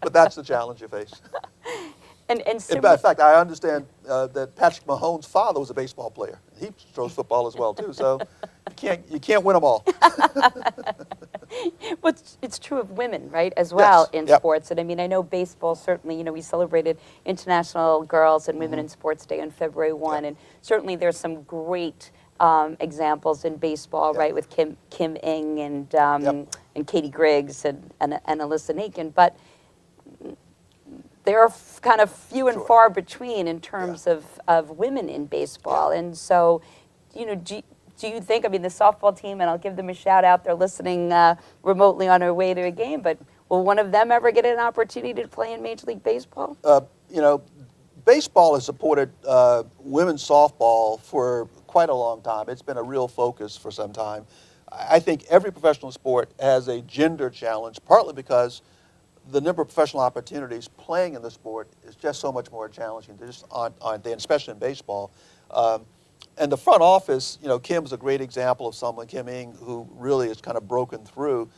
But that's the challenge you face.
And
In fact, I understand that Patrick Mahomes' father was a baseball player. He throws football as well too. So you can't win them all.
But it's true of women, right, as well
Yes.
in
Yep.
sports. And I mean, I know baseball certainly. We celebrated International Girls and Women in Sports Day on February 1,
Yep.
and certainly there's some great examples in baseball,
Yep.
right, with Kim Ng and
Yep.
and Katie Griggs and Alyssa Nakin, but they're kind of few and
Sure.
far between in terms of women in baseball.
Yeah.
And so, do you think, I mean, the softball team, and I'll give them a shout out, they're listening remotely on their way to a game, but will one of them ever get an opportunity to play in Major League Baseball?
Baseball has supported women's softball for quite a long time. It's been a real focus for some time. I think every professional sport has a gender challenge, partly because the number of professional opportunities playing in the sport is just so much more challenging. They just aren't they, especially in baseball. And the front office, Kim's a great example of someone, Kim Ng, who really has kind of broken through.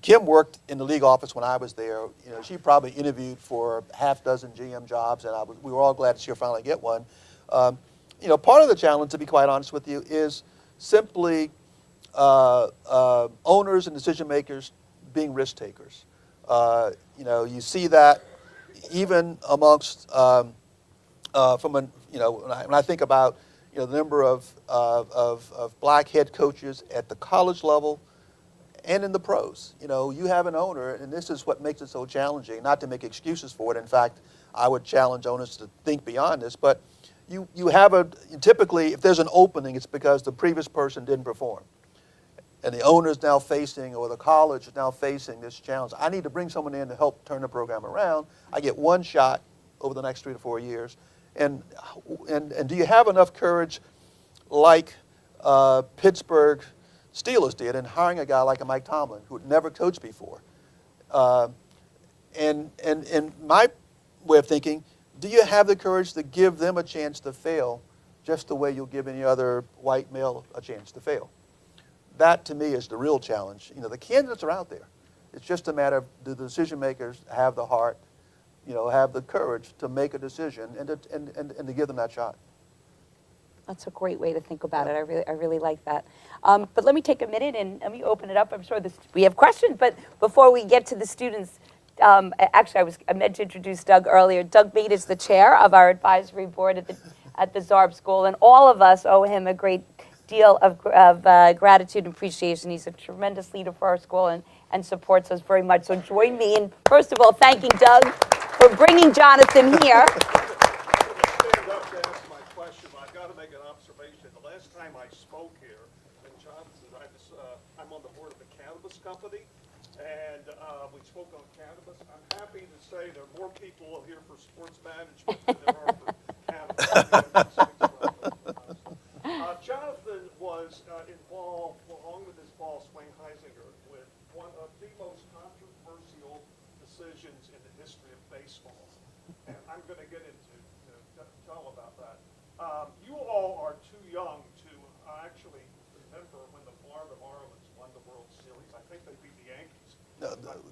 Kim worked in the league office when I was there. She probably interviewed for half dozen GM jobs, and we were all glad to see her finally get one. Part of the challenge, to be quite honest with you, is simply owners and decision makers being risk takers. You see that even amongst when I think about the number of black head coaches at the college level and in the pros. You have an owner, and this is what makes it so challenging. Not to make excuses for it. In fact, I would challenge owners to think beyond this. But you have typically, if there's an opening, it's because the previous person didn't perform. And the owner is now facing, or the college is now facing this challenge. I need to bring someone in to help turn the program around. I get one shot over the next 3 to 4 years. And do you have enough courage, like Pittsburgh Steelers did, in hiring a guy like a Mike Tomlin, who had never coached before? And my way of thinking, do you have the courage to give them a chance to fail, just the way you'll give any other white male a chance to fail? That, to me, is the real challenge. The candidates are out there. It's just a matter of, do the decision makers have the heart, have the courage to make a decision and to give them that shot.
That's a great way to think about it. I really like that. But let me take a minute and let me open it up. I'm sure we have questions, but before we get to the students, actually, I meant to introduce Doug earlier. Doug Mate is the chair of our advisory board at the Zarb School, and all of us owe him a great deal of gratitude and appreciation. He's a tremendous leader for our school and supports us very much. So join me in, first of all, thanking Doug for bringing Jonathan here.
Stand up to ask my question, but I've got to make an observation. The last time I spoke here, and Jonathan, I'm on the board of the cannabis company, and we spoke on cannabis. I'm happy to say there are more people here for sports management than there are for cannabis. Jonathan was involved, along with his boss, Wayne Heisinger, with one of the most controversial decisions in the history of baseball. And I'm going to get into tell about that. You all are too young to actually remember when the Florida Marlins won the World Series. I think they beat the Yankees.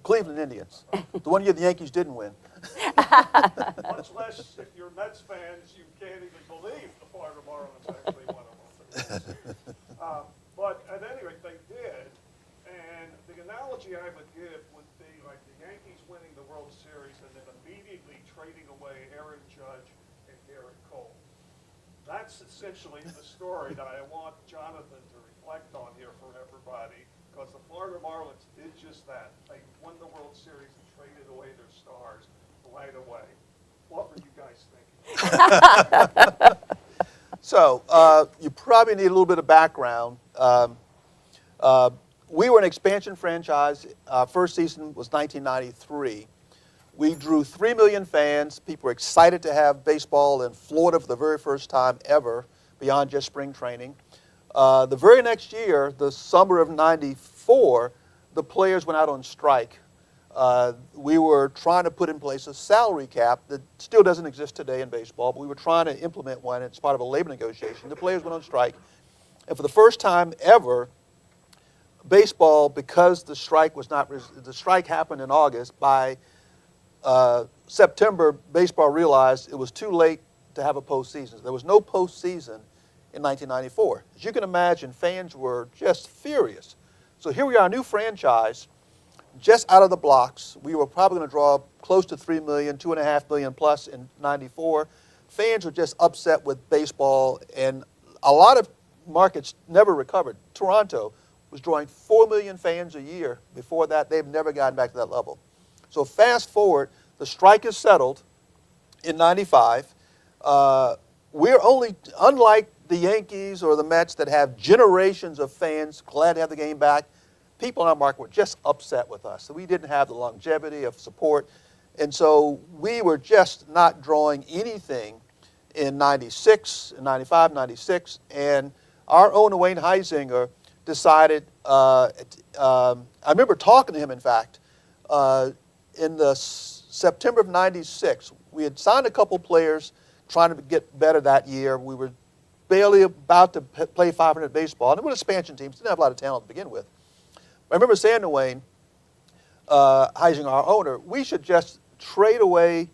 Cleveland Indians. The one year the Yankees didn't win.
Much less if you're Mets fans, you can't even believe the Florida Marlins actually won a World Series. But at any rate, they did. And the analogy I would give would be like the Yankees winning the World Series and then immediately trading away Aaron Judge and Garrett Cole. That's essentially the story that I want Jonathan to reflect on here for everybody, because the Florida Marlins did just that. They won the World Series and traded away their stars right away. What were you guys thinking?
So you probably need a little bit of background. We were an expansion franchise. First season was 1993. We drew 3 million fans. People were excited to have baseball in Florida for the very first time ever, beyond just spring training. The very next year, the summer of '94, the players went out on strike. We were trying to put in place a salary cap that still doesn't exist today in baseball, but we were trying to implement one as part of a labor negotiation. The players went on strike, and for the first time ever, baseball, because the strike happened in August, by September, baseball realized it was too late to have a postseason. There was no postseason in 1994. As you can imagine, fans were just furious. So here we are, a new franchise, just out of the blocks. We were probably going to draw close to 3 million, 2.5 million plus in 94. Fans were just upset with baseball, and a lot of markets never recovered. Toronto was drawing 4 million fans a year. Before that, they've never gotten back to that level. So fast forward, the strike is settled in 95. We're only, unlike the Yankees or the Mets that have generations of fans glad to have the game back, people in our market were just upset with us. So we didn't have the longevity of support. And so we were just not drawing anything in 96, 95, 96. And our owner, Wayne Heisinger, decided, I remember talking to him, in fact, in the September of 96. We had signed a couple players trying to get better that year. We were barely about to play 500 baseball. And it was expansion teams, didn't have a lot of talent to begin with. I remember saying to Wayne, Heisinger, our owner, we should just trade away,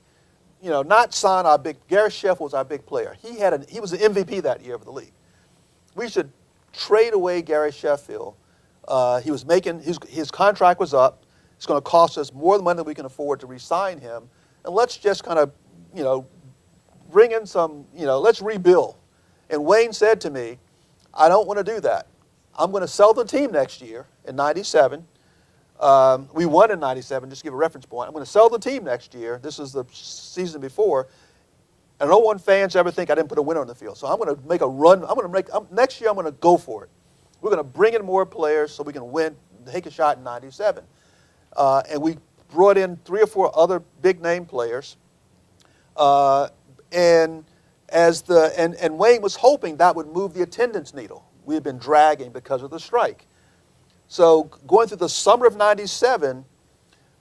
not sign our big, Gary Sheffield was our big player. He was the MVP that year of the league. We should trade away Gary Sheffield. He was making, his contract was up. It's going to cost us more money than we can afford to re-sign him. And let's just kind of, bring in some, let's rebuild. And Wayne said to me, I don't want to do that. I'm going to sell the team next year in 97. We won in 97, just to give a reference point. I'm going to sell the team next year. This is the season before. And I don't want fans to ever think I didn't put a winner on the field. So I'm going to make a run. Next year I'm going to go for it. We're going to bring in more players so we can win, take a shot in 97. And we brought in 3 or 4 other big name players. And Wayne was hoping that would move the attendance needle. We had been dragging because of the strike. So going through the summer of 97,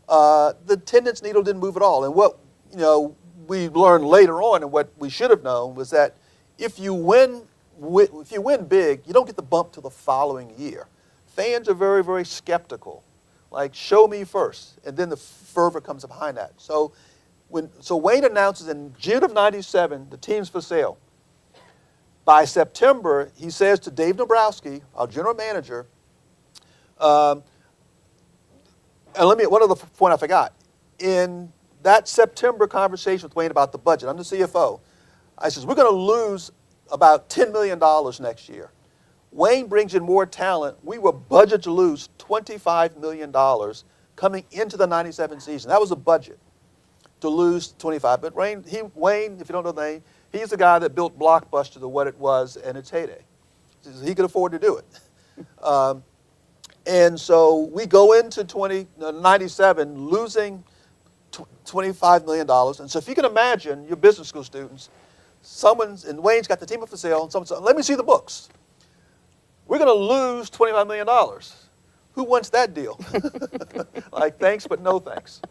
the attendance needle didn't move at all. And what we learned later on, and what we should have known, was that if you win big, you don't get the bump till the following year. Fans are very, very skeptical. Like, show me first, and then the fervor comes behind that. So Wayne announces in June of 97, the team's for sale. By September, he says to Dave Nabrowski, our general manager, and one other point I forgot. In that September conversation with Wayne about the budget, I'm the CFO, I says, we're going to lose about $10 million next year. Wayne brings in more talent. We were budgeted to lose $25 million coming into the 97 season. That was the budget, to lose 25. But Wayne, if you don't know the name, he's the guy that built Blockbuster to what it was in its heyday. He could afford to do it. And so we go into 97 losing $25 million. And so if you can imagine, your business school students, and Wayne's got the team up for sale, and someone says, let me see the books. We're going to lose $25 million. Who wants that deal? Like, thanks, but no thanks.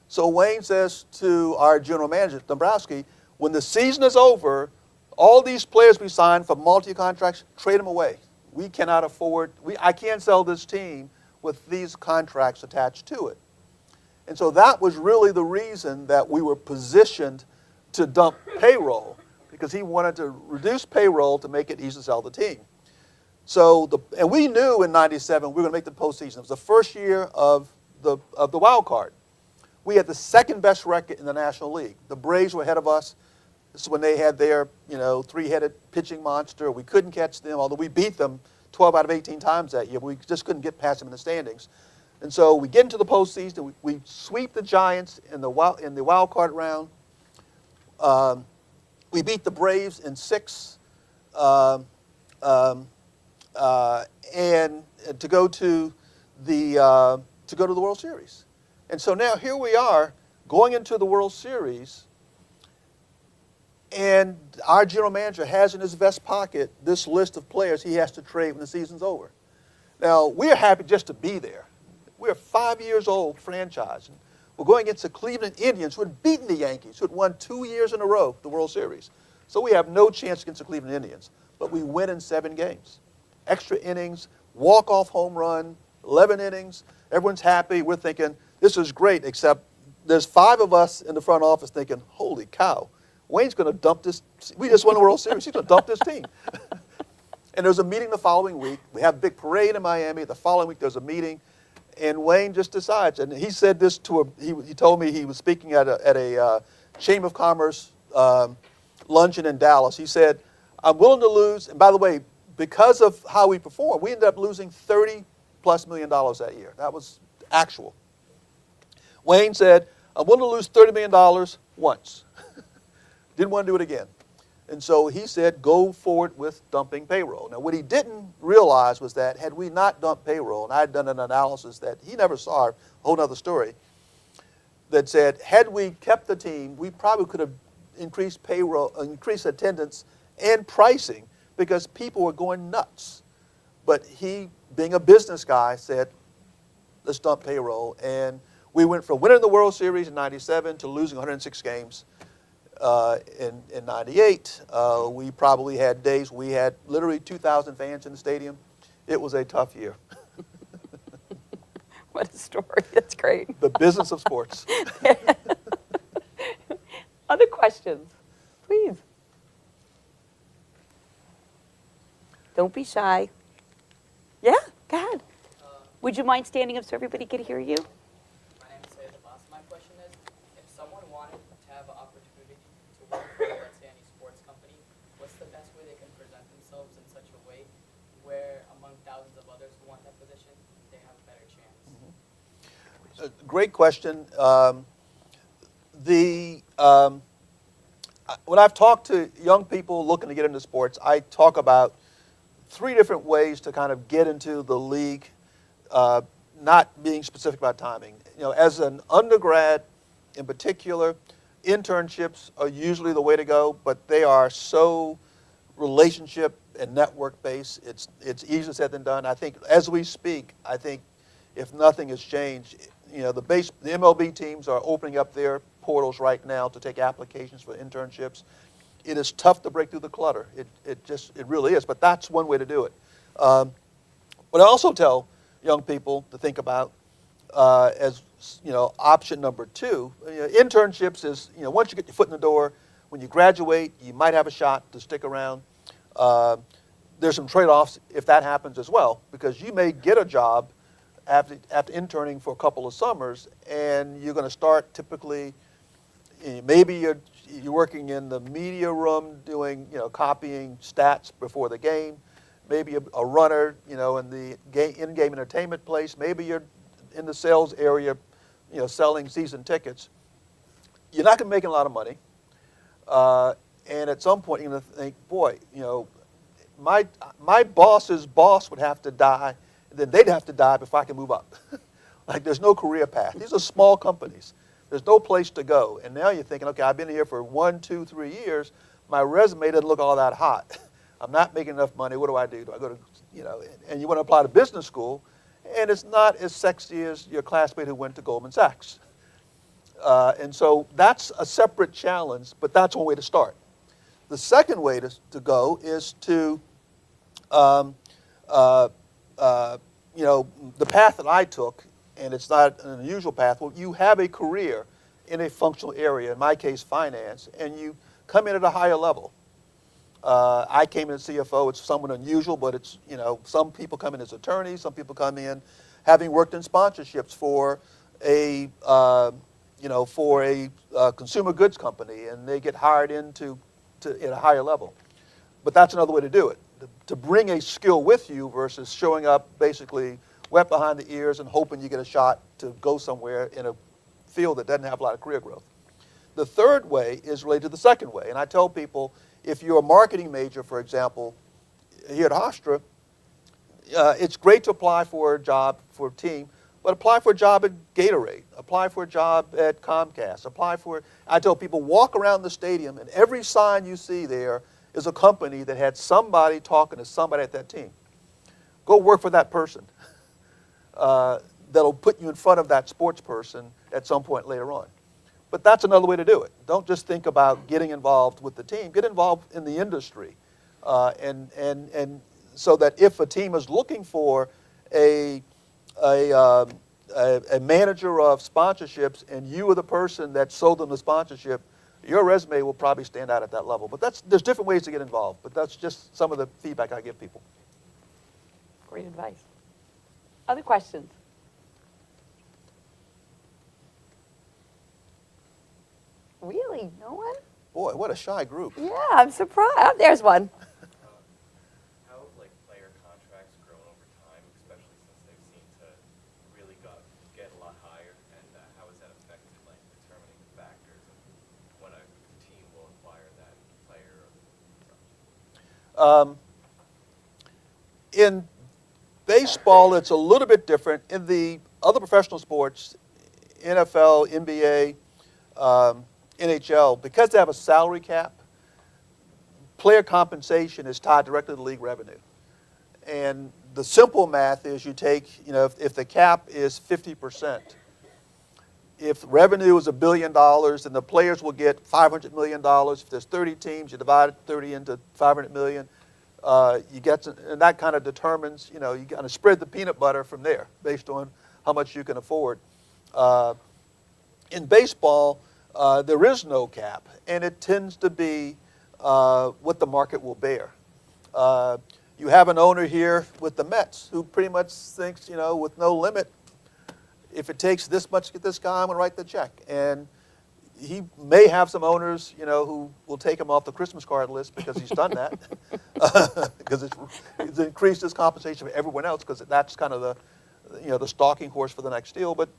So Wayne says to our general manager, Dombrowski, when the season is over, all these players we signed for multi-contracts, trade them away. We cannot afford, I can't sell this team with these contracts attached to it. And so that was really the reason that we were positioned to dump payroll, because he wanted to reduce payroll to make it easy to sell the team. And we knew in 97 we were going to make the postseason. It was the first year of the wild card. We had the second best record in the National League. The Braves were ahead of us. This is when they had their, 3-headed pitching monster. We couldn't catch them, although we beat them 12 out of 18 times that year. But we just couldn't get past them in the standings. And so we get into the postseason. We sweep the Giants in the wild card round. We beat the Braves in 6, and to go to the World Series. And so now here we are going into the World Series, and our general manager has in his vest pocket this list of players he has to trade when the season's over. Now, we're happy just to be there. We're a 5-year-old franchise. We're going against the Cleveland Indians, who had beaten the Yankees, who had won 2 years in a row the World Series. So we have no chance against the Cleveland Indians. But we win in 7 games. Extra innings, walk-off home run, 11 innings. Everyone's happy. We're thinking, this is great, except there's 5 of us in the front office thinking, holy cow, Wayne's going to dump this. We just won the World Series. He's going to dump this team. And there was a meeting the following week. We have a big parade in Miami. The following week there's a meeting. And Wayne just decides, and he said this to he told me he was speaking at a Chamber of Commerce luncheon in Dallas. He said, I'm willing to lose, and by the way, because of how we performed, we ended up losing $30+ million that year. That was actual. Wayne said, I'm willing to lose $30 million once. Didn't want to do it again. And so he said, go forward with dumping payroll. Now, what he didn't realize was that had we not dumped payroll, and I had done an analysis that he never saw, a whole other story, that said, had we kept the team, we probably could have increased payroll, increased attendance and pricing because people were going nuts. But he, being a business guy, said, let's dump payroll. And we went from winning the World Series in '97 to losing 106 games. In '98, we probably had days we had literally 2,000 fans in the stadium. It was a tough year.
What a story. That's great.
The business of sports.
Other questions, please. Don't be shy. Yeah, go ahead. Would you mind standing up so everybody could hear you?
My name is Sayed Abbas. My question is, if someone wanted to have an opportunity to work for, let's say, any sports company, what's the best way they can present themselves in such a way where, among thousands of others who want that position, they have a better chance?
Great question. When I've talked to young people looking to get into sports, I talk about 3 different ways to kind of get into the league, not being specific about timing. You know, as an undergrad in particular, internships are usually the way to go, but they are so relationship and network based. It's easier said than done. I think as we speak, I think if nothing has changed, you know, the MLB teams are opening up their portals right now to take applications for internships. It is tough to break through the clutter. It really is, but that's one way to do it. But I also tell young people to think about as, you know, option number 2. You know, internships is, you know, once you get your foot in the door, when you graduate, you might have a shot to stick around. There's some trade-offs if that happens as well, because you may get a job after interning for a couple of summers, and you're going to start typically, maybe you're working in the media room doing, you know, copying stats before the game. Maybe a runner, you know, in the in-game entertainment place. Maybe you're in the sales area, you know, selling season tickets. You're not going to be making a lot of money. And at some point, you're going to think, boy, you know, my boss's boss would have to die, and then they'd have to die before I can move up. Like, there's no career path. These are small companies. There's no place to go. And now you're thinking, okay, I've been here for 1, 2, 3 years. My resume doesn't look all that hot. I'm not making enough money. What do I do? Do I go to, you know, and you want to apply to business school, and it's not as sexy as your classmate who went to Goldman Sachs. And so that's a separate challenge, but that's one way to start. The second way to go is to, you know, the path that I took, and it's not an unusual path. Well, you have a career in a functional area, in my case, finance, and you come in at a higher level. I came in as CFO. It's somewhat unusual, but it's, you know, some people come in as attorneys. Some people come in having worked in sponsorships for a, you know, for a consumer goods company, and they get hired into at a higher level. But that's another way to do it, to bring a skill with you versus showing up basically wet behind the ears and hoping you get a shot to go somewhere in a field that doesn't have a lot of career growth. The third way is related to the second way, and I tell people, if you're a marketing major, for example, here at Hofstra, it's great to apply for a job for a team, but apply for a job at Gatorade, apply for a job at Comcast, I tell people, walk around the stadium and every sign you see there is a company that had somebody talking to somebody at that team. Go work for that person. That'll put you in front of that sports person at some point later on. But that's another way to do it. Don't just think about getting involved with the team. Get involved in the industry. And so that if a team is looking for a a manager of sponsorships and you are the person that sold them the sponsorship, your resume will probably stand out at that level. But there's different ways to get involved, but that's just some of the feedback I give people.
Great advice. Other questions? Really? No one?
Boy, what a shy group.
Yeah, I'm surprised. Oh, there's one.
How have player contracts grown over time, especially since they seem to really get a lot higher, and how has that affected determining the factors of when a team will acquire that player?
In baseball, it's a little bit different. In the other professional sports, NFL, NBA, NHL, because they have a salary cap, player compensation is tied directly to league revenue. And the simple math is you take, if the cap is 50%, if revenue is $1 billion, then the players will get $500 million. If there's 30 teams, you divide 30 into 500 million. You get, and that kind of determines, you kind of spread the peanut butter from there based on how much you can afford. In baseball, there is no cap, and it tends to be what the market will bear. You have an owner here with the Mets who pretty much thinks, with no limit, if it takes this much to get this guy, I'm going to write the check. And he may have some owners, who will take him off the Christmas card list because he's done that, because it's increased his compensation for everyone else, because that's kind of the stalking horse for the next deal. But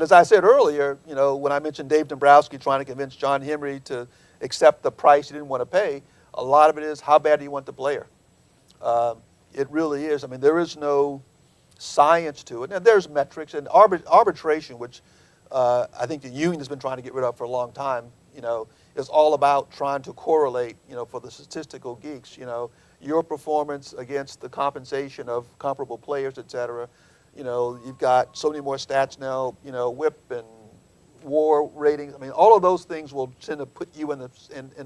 as I said earlier, when I mentioned Dave Dombrowski trying to convince John Henry to accept the price he didn't want to pay, a lot of it is how bad do you want the player? It really is. I mean, there is no science to it. And there's metrics and arbitration, which I think the union has been trying to get rid of for a long time, is all about trying to correlate, for the statistical geeks, your performance against the compensation of comparable players, et cetera. You've got so many more stats now, WHIP and WAR ratings. I mean, all of those things will tend to put you in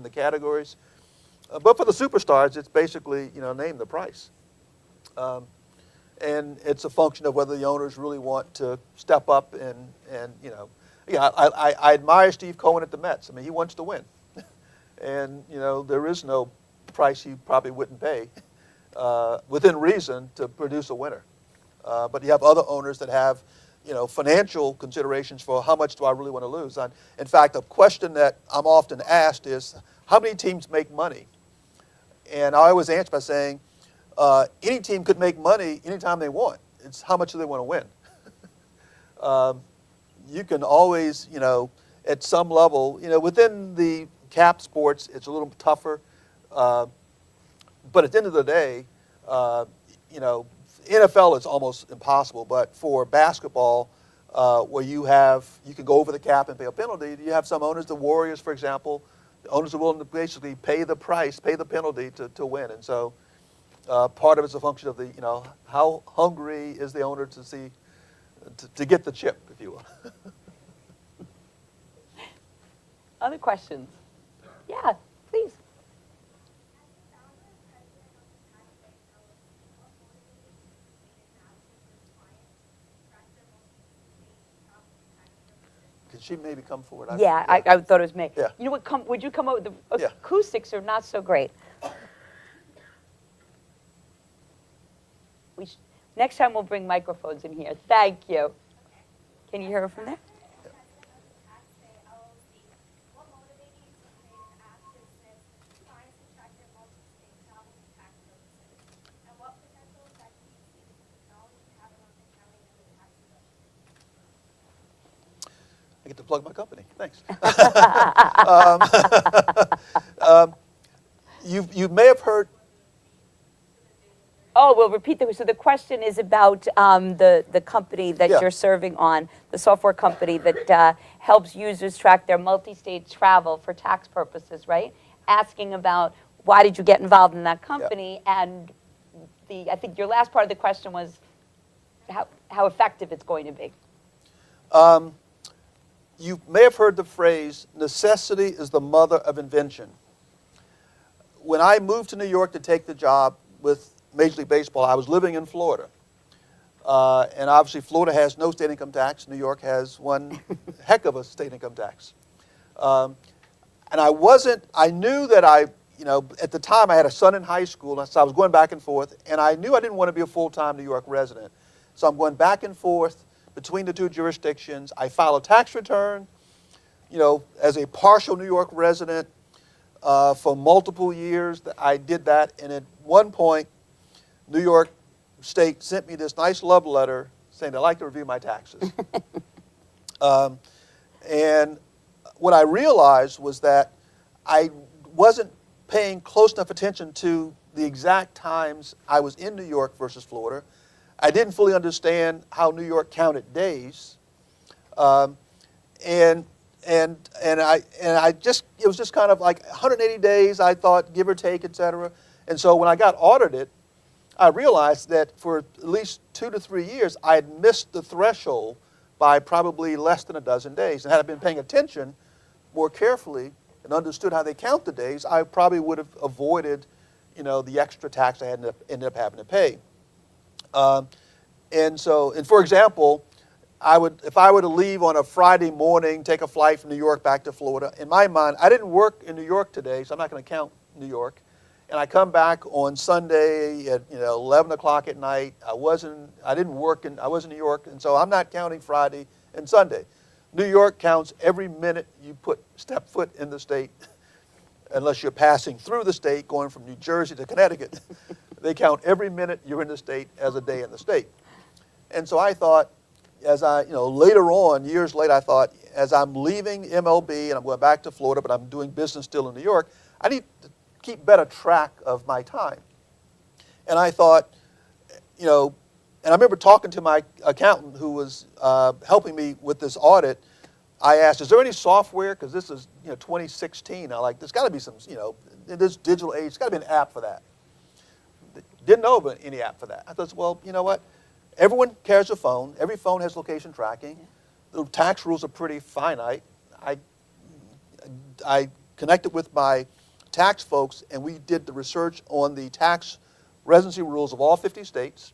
the categories. But for the superstars, it's basically, name the price. And it's a function of whether the owners really want to step up and I admire Steve Cohen at the Mets. I mean, he wants to win. And, there is no price he probably wouldn't pay within reason to produce a winner. But you have other owners that have, financial considerations for how much do I really want to lose. In fact, a question that I'm often asked is, how many teams make money? And I always answer by saying, any team could make money anytime they want. It's how much do they want to win. You can always, at some level, within the cap sports, it's a little tougher. But at the end of the day, NFL is almost impossible, but for basketball, where you can go over the cap and pay a penalty, you have some owners, the Warriors, for example, the owners are willing to basically pay the price, pay the penalty to win. And so part of it's a function of how hungry is the owner to get the chip, if you will.
Other questions? Yeah, please.
Can she maybe come forward?
Yeah, I thought it was me.
Yeah.
You know what, would you come over? The
Yeah.
acoustics are not so great. Next time we'll bring microphones in here. Thank you. Can you hear her from there?
I get to plug my company. Thanks. You may have heard.
Oh, we'll repeat so the question is about the company that
Yeah.
you're serving on, the software company that helps users track their multi-state travel for tax purposes, right? Asking about why did you get involved in that company, and I think your last part of the question was how effective it's going to be.
You may have heard the phrase, necessity is the mother of invention. When I moved to New York to take the job with Major League Baseball, I was living in Florida. And obviously, Florida has no state income tax. New York has one heck of a state income tax. And I knew that at the time I had a son in high school, so I was going back and forth, and I knew I didn't want to be a full-time New York resident. So I'm going back and forth between the two jurisdictions. I file a tax return, as a partial New York resident for multiple years. I did that, and at one point, New York State sent me this nice love letter saying they'd like to review my taxes. And what I realized was that I wasn't paying close enough attention to the exact times I was in New York versus Florida. I didn't fully understand how New York counted days, and it was just kind of like 180 days, I thought, give or take, et cetera. And so when I got audited, I realized that for at least 2 to 3 years, I had missed the threshold by probably less than a dozen days. And had I been paying attention more carefully and understood how they count the days, I probably would have avoided, the extra tax I ended up having to pay. And for example, if I were to leave on a Friday morning, take a flight from New York back to Florida, in my mind, I didn't work in New York today, so I'm not going to count New York. And I come back on Sunday at 11 o'clock at night. I was in New York, and so I'm not counting Friday and Sunday. New York counts every minute you step foot in the state, unless you're passing through the state, going from New Jersey to Connecticut. They count every minute you're in the state as a day in the state. And so I thought, later on, years later, I thought, as I'm leaving MLB and I'm going back to Florida, but I'm doing business still in New York, I need to keep better track of my time. And I thought, and I remember talking to my accountant who was helping me with this audit. I asked, is there any software? Because this is 2016. There's got to be some, in this digital age, there's got to be an app for that. Didn't know of any app for that. I thought, well, you know what? Everyone carries a phone. Every phone has location tracking. The tax rules are pretty finite. I connected with my tax folks, and we did the research on the tax residency rules of all 50 states,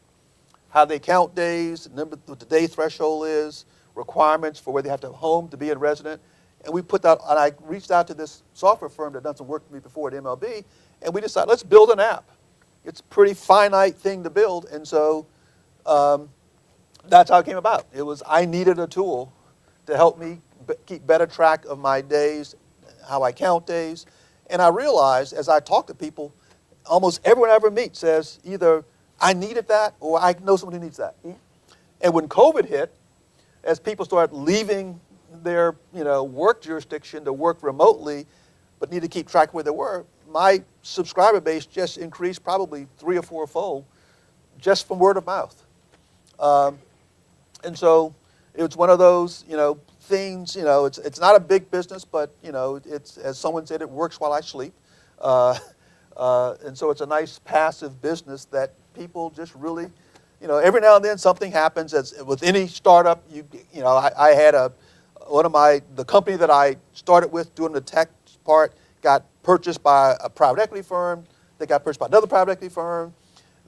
how they count days, what the day threshold is, requirements for whether you have to have a home to be a resident. And we put that, and I reached out to this software firm that had done some work for me before at MLB, and we decided, let's build an app. It's a pretty finite thing to build, and so that's how it came about. I needed a tool to help me keep better track of my days, how I count days. And I realized as I talk to people, almost everyone I ever meet says either I needed that or I know someone who needs that.
Yeah.
And when COVID hit, as people started leaving their work jurisdiction to work remotely, but need to keep track of where they were, my subscriber base just increased probably 3 or 4-fold just from word of mouth. And so it's one of those things. It's not a big business, but it's, as someone said, it works while I sleep. And so it's a nice passive business that people just really, every now and then something happens. As with any startup, I had the company that I started with doing the tech part got purchased by a private equity firm. They got purchased by another private equity firm.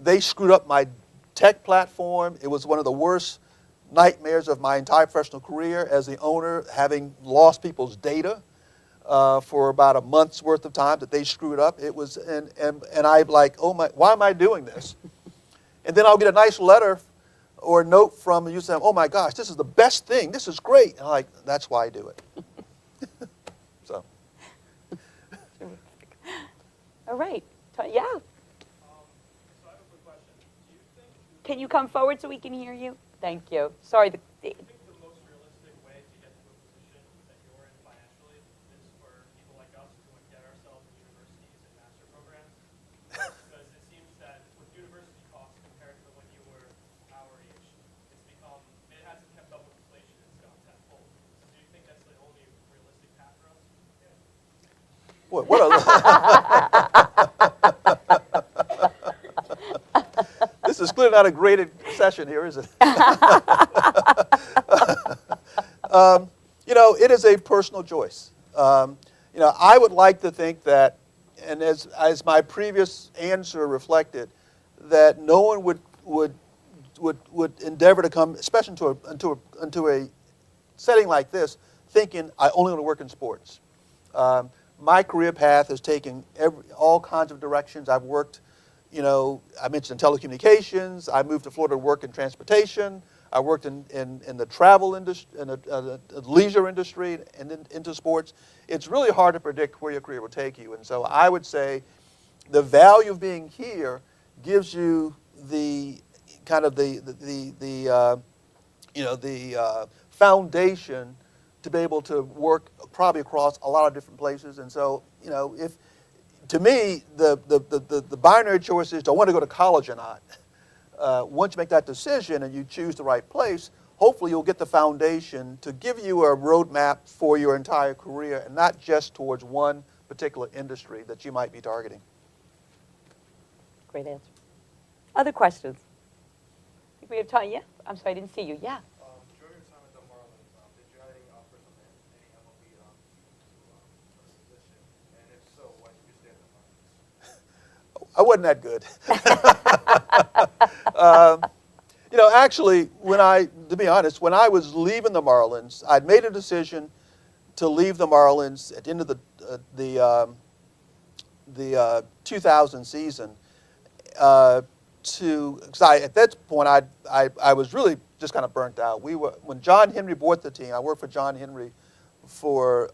They screwed up my tech platform. It was one of the worst nightmares of my entire professional career as the owner, having lost people's data for about a month's worth of time that they screwed up. It was, and I'm like, oh my, why am I doing this? And then I'll get a nice letter or a note from you saying, oh my gosh, this is the best thing. This is great. And I'm like, that's why I do it. So.
All right. Yeah.
So I have a quick question. Do you think
Can you come forward so we can hear you? Thank you. Sorry.
the most realistic way to get to a position that you're in financially is for people like us to get ourselves in universities and master programs? Because it seems that with university costs compared to when you were our age, it hasn't kept up with inflation. It's gone tenfold. So do you think that's the only realistic path for us?
What a This is clearly not a graded session here, is it? It is a personal choice. I would like to think that, and as my previous answer reflected, that no one would would endeavor to come, especially into a setting like this, thinking I only want to work in sports. My career path has taken all kinds of directions. I've worked, I mentioned telecommunications. I moved to Florida to work in transportation. I worked in the travel industry, in the leisure industry, and into sports. It's really hard to predict where your career will take you. And so I would say the value of being here gives you the kind of the foundation to be able to work probably across a lot of different places. And so, if to me the binary choice is, do I want to go to college or not? Once you make that decision and you choose the right place, hopefully you'll get the foundation to give you a roadmap for your entire career and not just towards one particular industry that you might be targeting.
Great answer. Other questions? I think we have time. Yeah. I'm sorry, I didn't see you. Yeah.
During your time at the Marlins, did you have any offers of any MLB position? And if so, why did you stay at the Marlins?
I wasn't that good. Actually, to be honest, when I was leaving the Marlins, I'd made a decision to leave the Marlins at the end of the 2000 season. Because at that point, I was really just kind of burnt out. When John Henry bought the team, I worked for John Henry for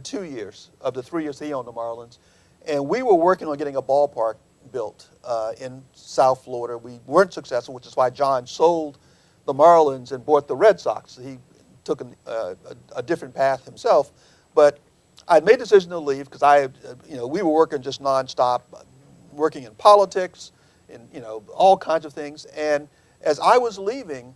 2 years of the 3 years he owned the Marlins, and we were working on getting a ballpark built in South Florida. We weren't successful, which is why John sold the Marlins and bought the Red Sox. He took a different path himself, but I made the decision to leave because we were working just nonstop, working in politics, in all kinds of things. And as I was leaving,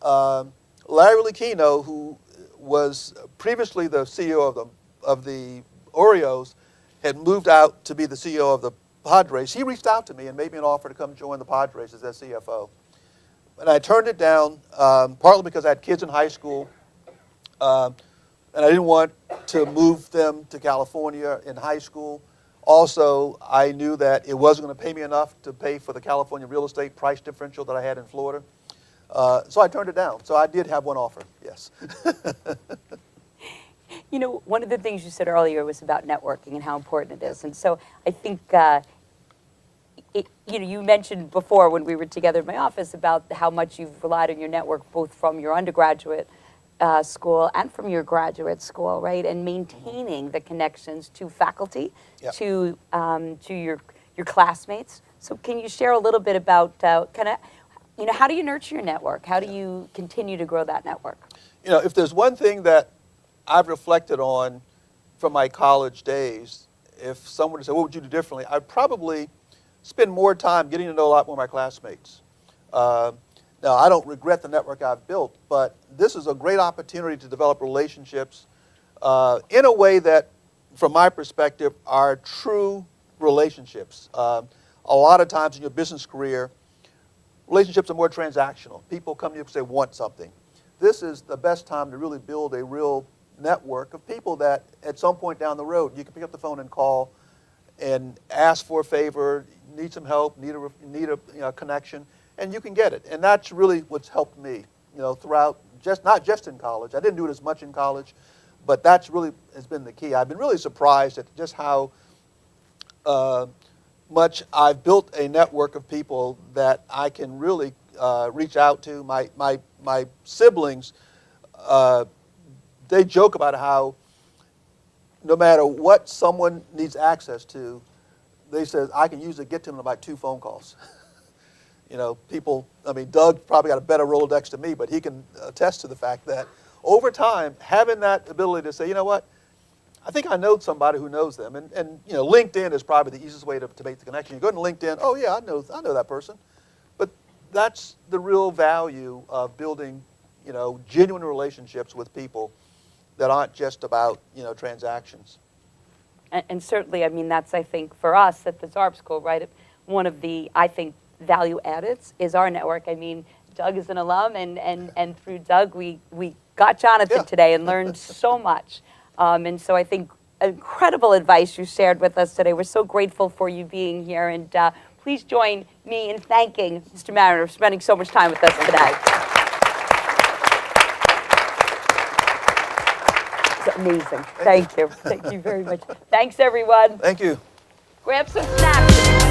Larry Lucchino, who was previously the CEO of the Orioles, had moved out to be the CEO of the Padres. He reached out to me and made me an offer to come join the Padres as their CFO. And I turned it down, partly because I had kids in high school, and I didn't want to move them to California in high school. Also, I knew that it wasn't going to pay me enough to pay for the California real estate price differential that I had in Florida. So I turned it down. So I did have one offer, yes.
One of the things you said earlier was about networking and how important it is. And so I think, you mentioned before when we were together in my office about how much you've relied on your network, both from your undergraduate school and from your graduate school, right? And maintaining the connections to faculty,
Yep.
to your classmates. So can you share a little bit about how do you nurture your network? How do you continue to grow that network?
If there's one thing that I've reflected on from my college days, if someone would say, what would you do differently? I'd probably spend more time getting to know a lot more of my classmates. Now, I don't regret the network I've built, but this is a great opportunity to develop relationships in a way that, from my perspective, are true relationships. A lot of times in your business career, relationships are more transactional. People come to you because they want something. This is the best time to really build a real network of people that at some point down the road, you can pick up the phone and call and ask for a favor, need some help, need a connection, and you can get it. And that's really what's helped me, throughout, not just in college. I didn't do it as much in college, but that's really has been the key. I've been really surprised at just how much I've built a network of people that I can really reach out to. My siblings, they joke about how no matter what someone needs access to, they say, I can usually get to them in about 2 phone calls. Doug probably got a better Rolodex to me, but he can attest to the fact that over time, having that ability to say, you know what, I think I know somebody who knows them. And LinkedIn is probably the easiest way to make the connection. You go to LinkedIn, oh yeah, I know that person. But that's the real value of building, genuine relationships with people that aren't just about, transactions.
And certainly, that's, I think, for us at the Zarb School, right, one of the, I think, value added is our network. Doug is an alum, and through Doug, we got Jonathan today and learned so much. And so I think incredible advice you shared with us today. We're so grateful for you being here and please join me in thanking Mr. Mariner for spending so much time with us today. It's amazing. Thank you. Thank you very much. Thanks, everyone.
Thank you.
Grab some snacks.